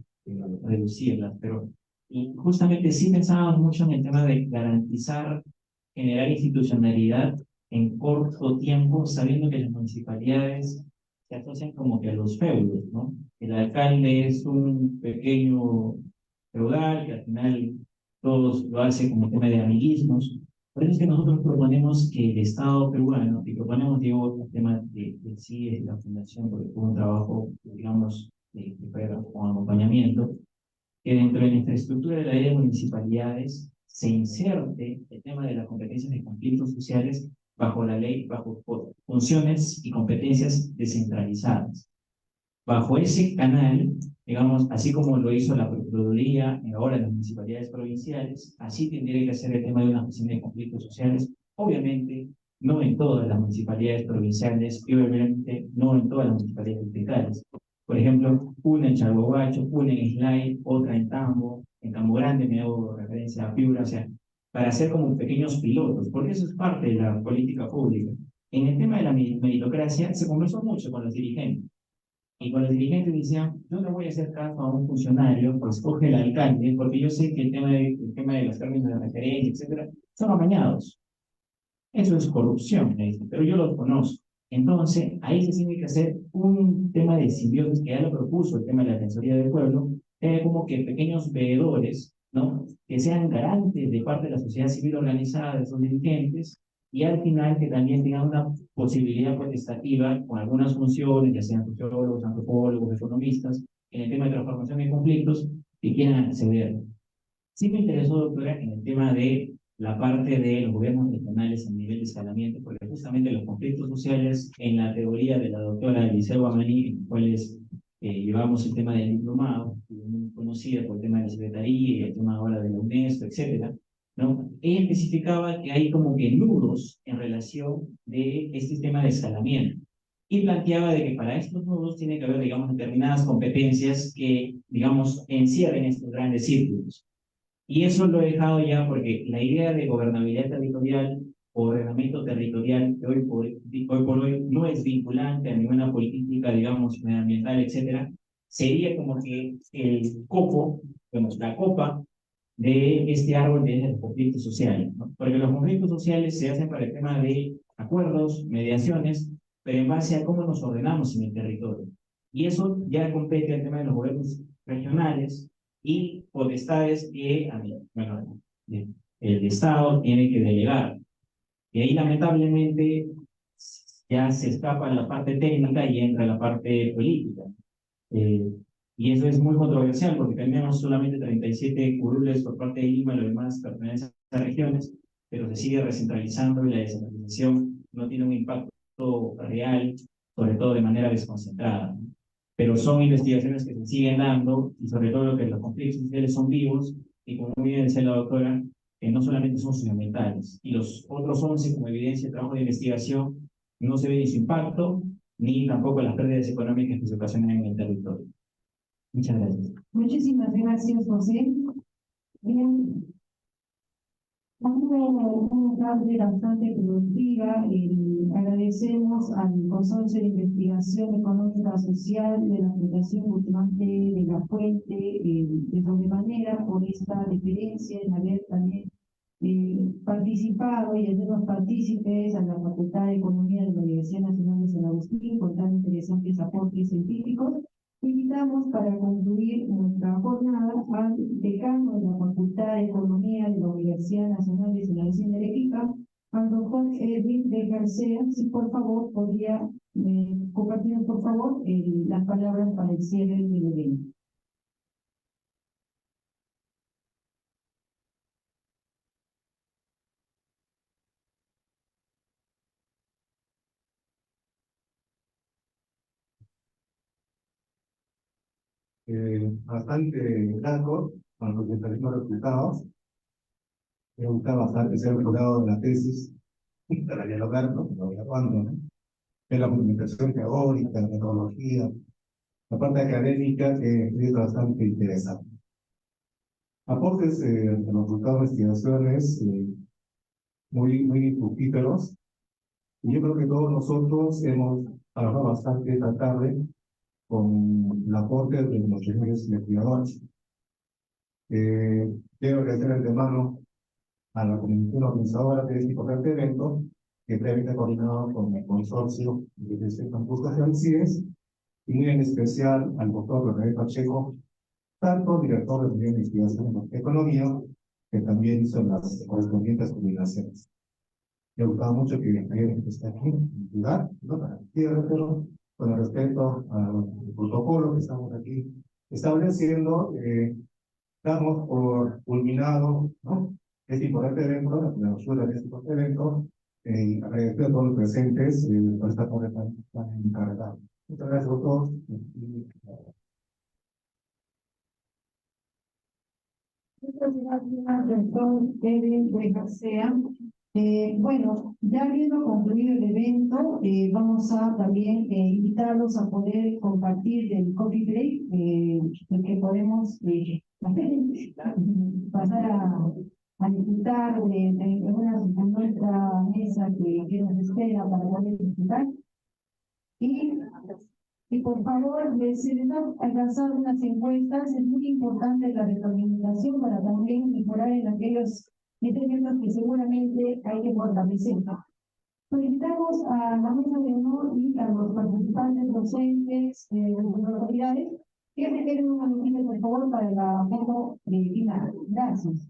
reducirlas, pero y justamente sí pensábamos mucho en el tema de garantizar, generar institucionalidad en corto tiempo, sabiendo que las municipalidades se asocian como que a los feudos, ¿no? El alcalde es un pequeño feudal que al final todos lo hace como tema de amiguismos. Por eso es que nosotros proponemos que el Estado peruano, y proponemos, digo, el tema del CIE, de la Fundación, porque fue un trabajo, digamos, que fue con acompañamiento, que dentro de la infraestructura de la ley de municipalidades se inserte el tema de las competencias de conflictos sociales bajo la ley, bajo funciones y competencias descentralizadas. Bajo ese canal, digamos, así como lo hizo la Procuraduría ahora en las municipalidades provinciales, así tendría que hacer el tema de una oficina de conflictos sociales, obviamente no en todas las municipalidades provinciales y obviamente no en todas las municipalidades distritales. Por ejemplo, una en Chalbogacho, una en Islay, otra en Tambo, en Campo Grande me hago referencia a Piura, o sea, para hacer como pequeños pilotos, porque eso es parte de la política pública. En el tema de la meritocracia se conversó mucho con los dirigentes. Y con los dirigentes decían, yo no voy a hacer caso a un funcionario, pues coge el alcalde, porque yo sé que el tema de los términos de referencia, etcétera, son amañados. Eso es corrupción, me dicen, pero yo los conozco. Entonces, ahí se tiene que hacer un tema de simbiosis, que ya lo propuso el tema de la Defensoría del Pueblo, como que pequeños veedores, ¿no? Que sean garantes de parte de la sociedad civil organizada, de sus dirigentes, y al final que también tengan una posibilidad potestativa con algunas funciones, ya sean sociólogos, antropólogos, economistas, en el tema de transformación de conflictos, que quieran acceder. Sí me interesó, doctora, en el tema de la parte de los gobiernos regionales a nivel de escalamiento, porque justamente los conflictos sociales, en la teoría de la doctora Eliseo Guamaní, en los cuales llevamos el tema del diplomado, muy conocida por el tema de la secretaría y el tema ahora de la UNESCO, etcétera, ¿no? Ella especificaba que hay como que nudos en relación de este tema de escalamiento y planteaba de que para estos nudos tiene que haber, digamos, determinadas competencias que, digamos, encierren estos grandes círculos. Y eso lo he dejado ya porque la idea de gobernabilidad territorial o ordenamiento territorial que hoy por hoy no es vinculante a ninguna política, digamos, medioambiental, etcétera, sería como que el copo, bueno, la copa de este árbol de los conflictos sociales, ¿no? Porque los conflictos sociales se hacen para el tema de acuerdos, mediaciones, pero en base a cómo nos ordenamos en el territorio. Y eso ya compete al tema de los gobiernos regionales y potestades que, bueno, el Estado tiene que delegar. Y ahí lamentablemente ya se escapa la parte técnica y entra la parte política. Y eso es muy controversial porque tenemos solamente 37 curules por parte de Lima, lo demás pertenecen a regiones, pero se sigue recentralizando y la descentralización no tiene un impacto real, sobre todo de manera desconcentrada. Pero son investigaciones que se siguen dando y sobre todo que los conflictos sociales son vivos y como bien decía la doctora, no solamente son socioambientales. Y los otros 11, como evidencia el trabajo de investigación, no se ve ni su impacto ni tampoco las pérdidas económicas que se ocasionan en el territorio. Muchas gracias. Muchísimas gracias, José. Bien. Una tarde bastante productiva. Agradecemos al Consorcio de Investigación Económica Social de la Fundación Bustamante de la Fuente, de sobremanera, por esta deferencia en haber también participado y hacernos partícipes a la Facultad de Economía de la Universidad Nacional de San Agustín con tan interesantes aportes científicos. Invitamos para concluir nuestra jornada al decano de la Facultad de Economía de la Universidad Nacional de San Agustín de Arequipa, al doctor Edwin de García. Si por favor podría compartir por favor las palabras para el cierre del evento. Bastante largo con los resultados. Me gusta bastante ser el jurado de la tesis para dialogarlo, ¿no? En la fundamentación teórica, la metodología, la parte académica que es bastante interesante. Aportes de los resultados de investigaciones muy fructíferos. Y yo creo que todos nosotros hemos trabajado bastante esta tarde con el aporte de los primeros investigadores. Quiero agradecer de antemano a la comisión organizadora de este importante evento, que previamente ha coordinado con el consorcio de este campus de CIES, y muy en especial al doctor René Pacheco, tanto director de la investigación de economía, que también hizo las correspondientes combinaciones. Me ha gustado mucho que esté aquí en el lugar, ¿no? Para pero con respecto al protocolo que estamos aquí estableciendo, damos por culminado, ¿no? Este importante evento, la clausura de este importante evento, y agradecer a todos los presentes por esta tarde tan encargada. Muchas gracias a todos. Muchas gracias, doctor Edwin de García. Bueno, ya habiendo concluido el evento, vamos a también invitarlos a poder compartir el coffee break, el que podemos pasar a disfrutar de nuestra mesa que nos espera para poder disfrutar. Y por favor, se les han alcanzado unas encuestas. Es muy importante la retroalimentación para también mejorar en aquellos elementos que seguramente hay que fortalecer. Solicitamos a la mesa de honor y a los participantes docentes, autoridades, que se queden un momentito, por favor, para la foto final. Gracias.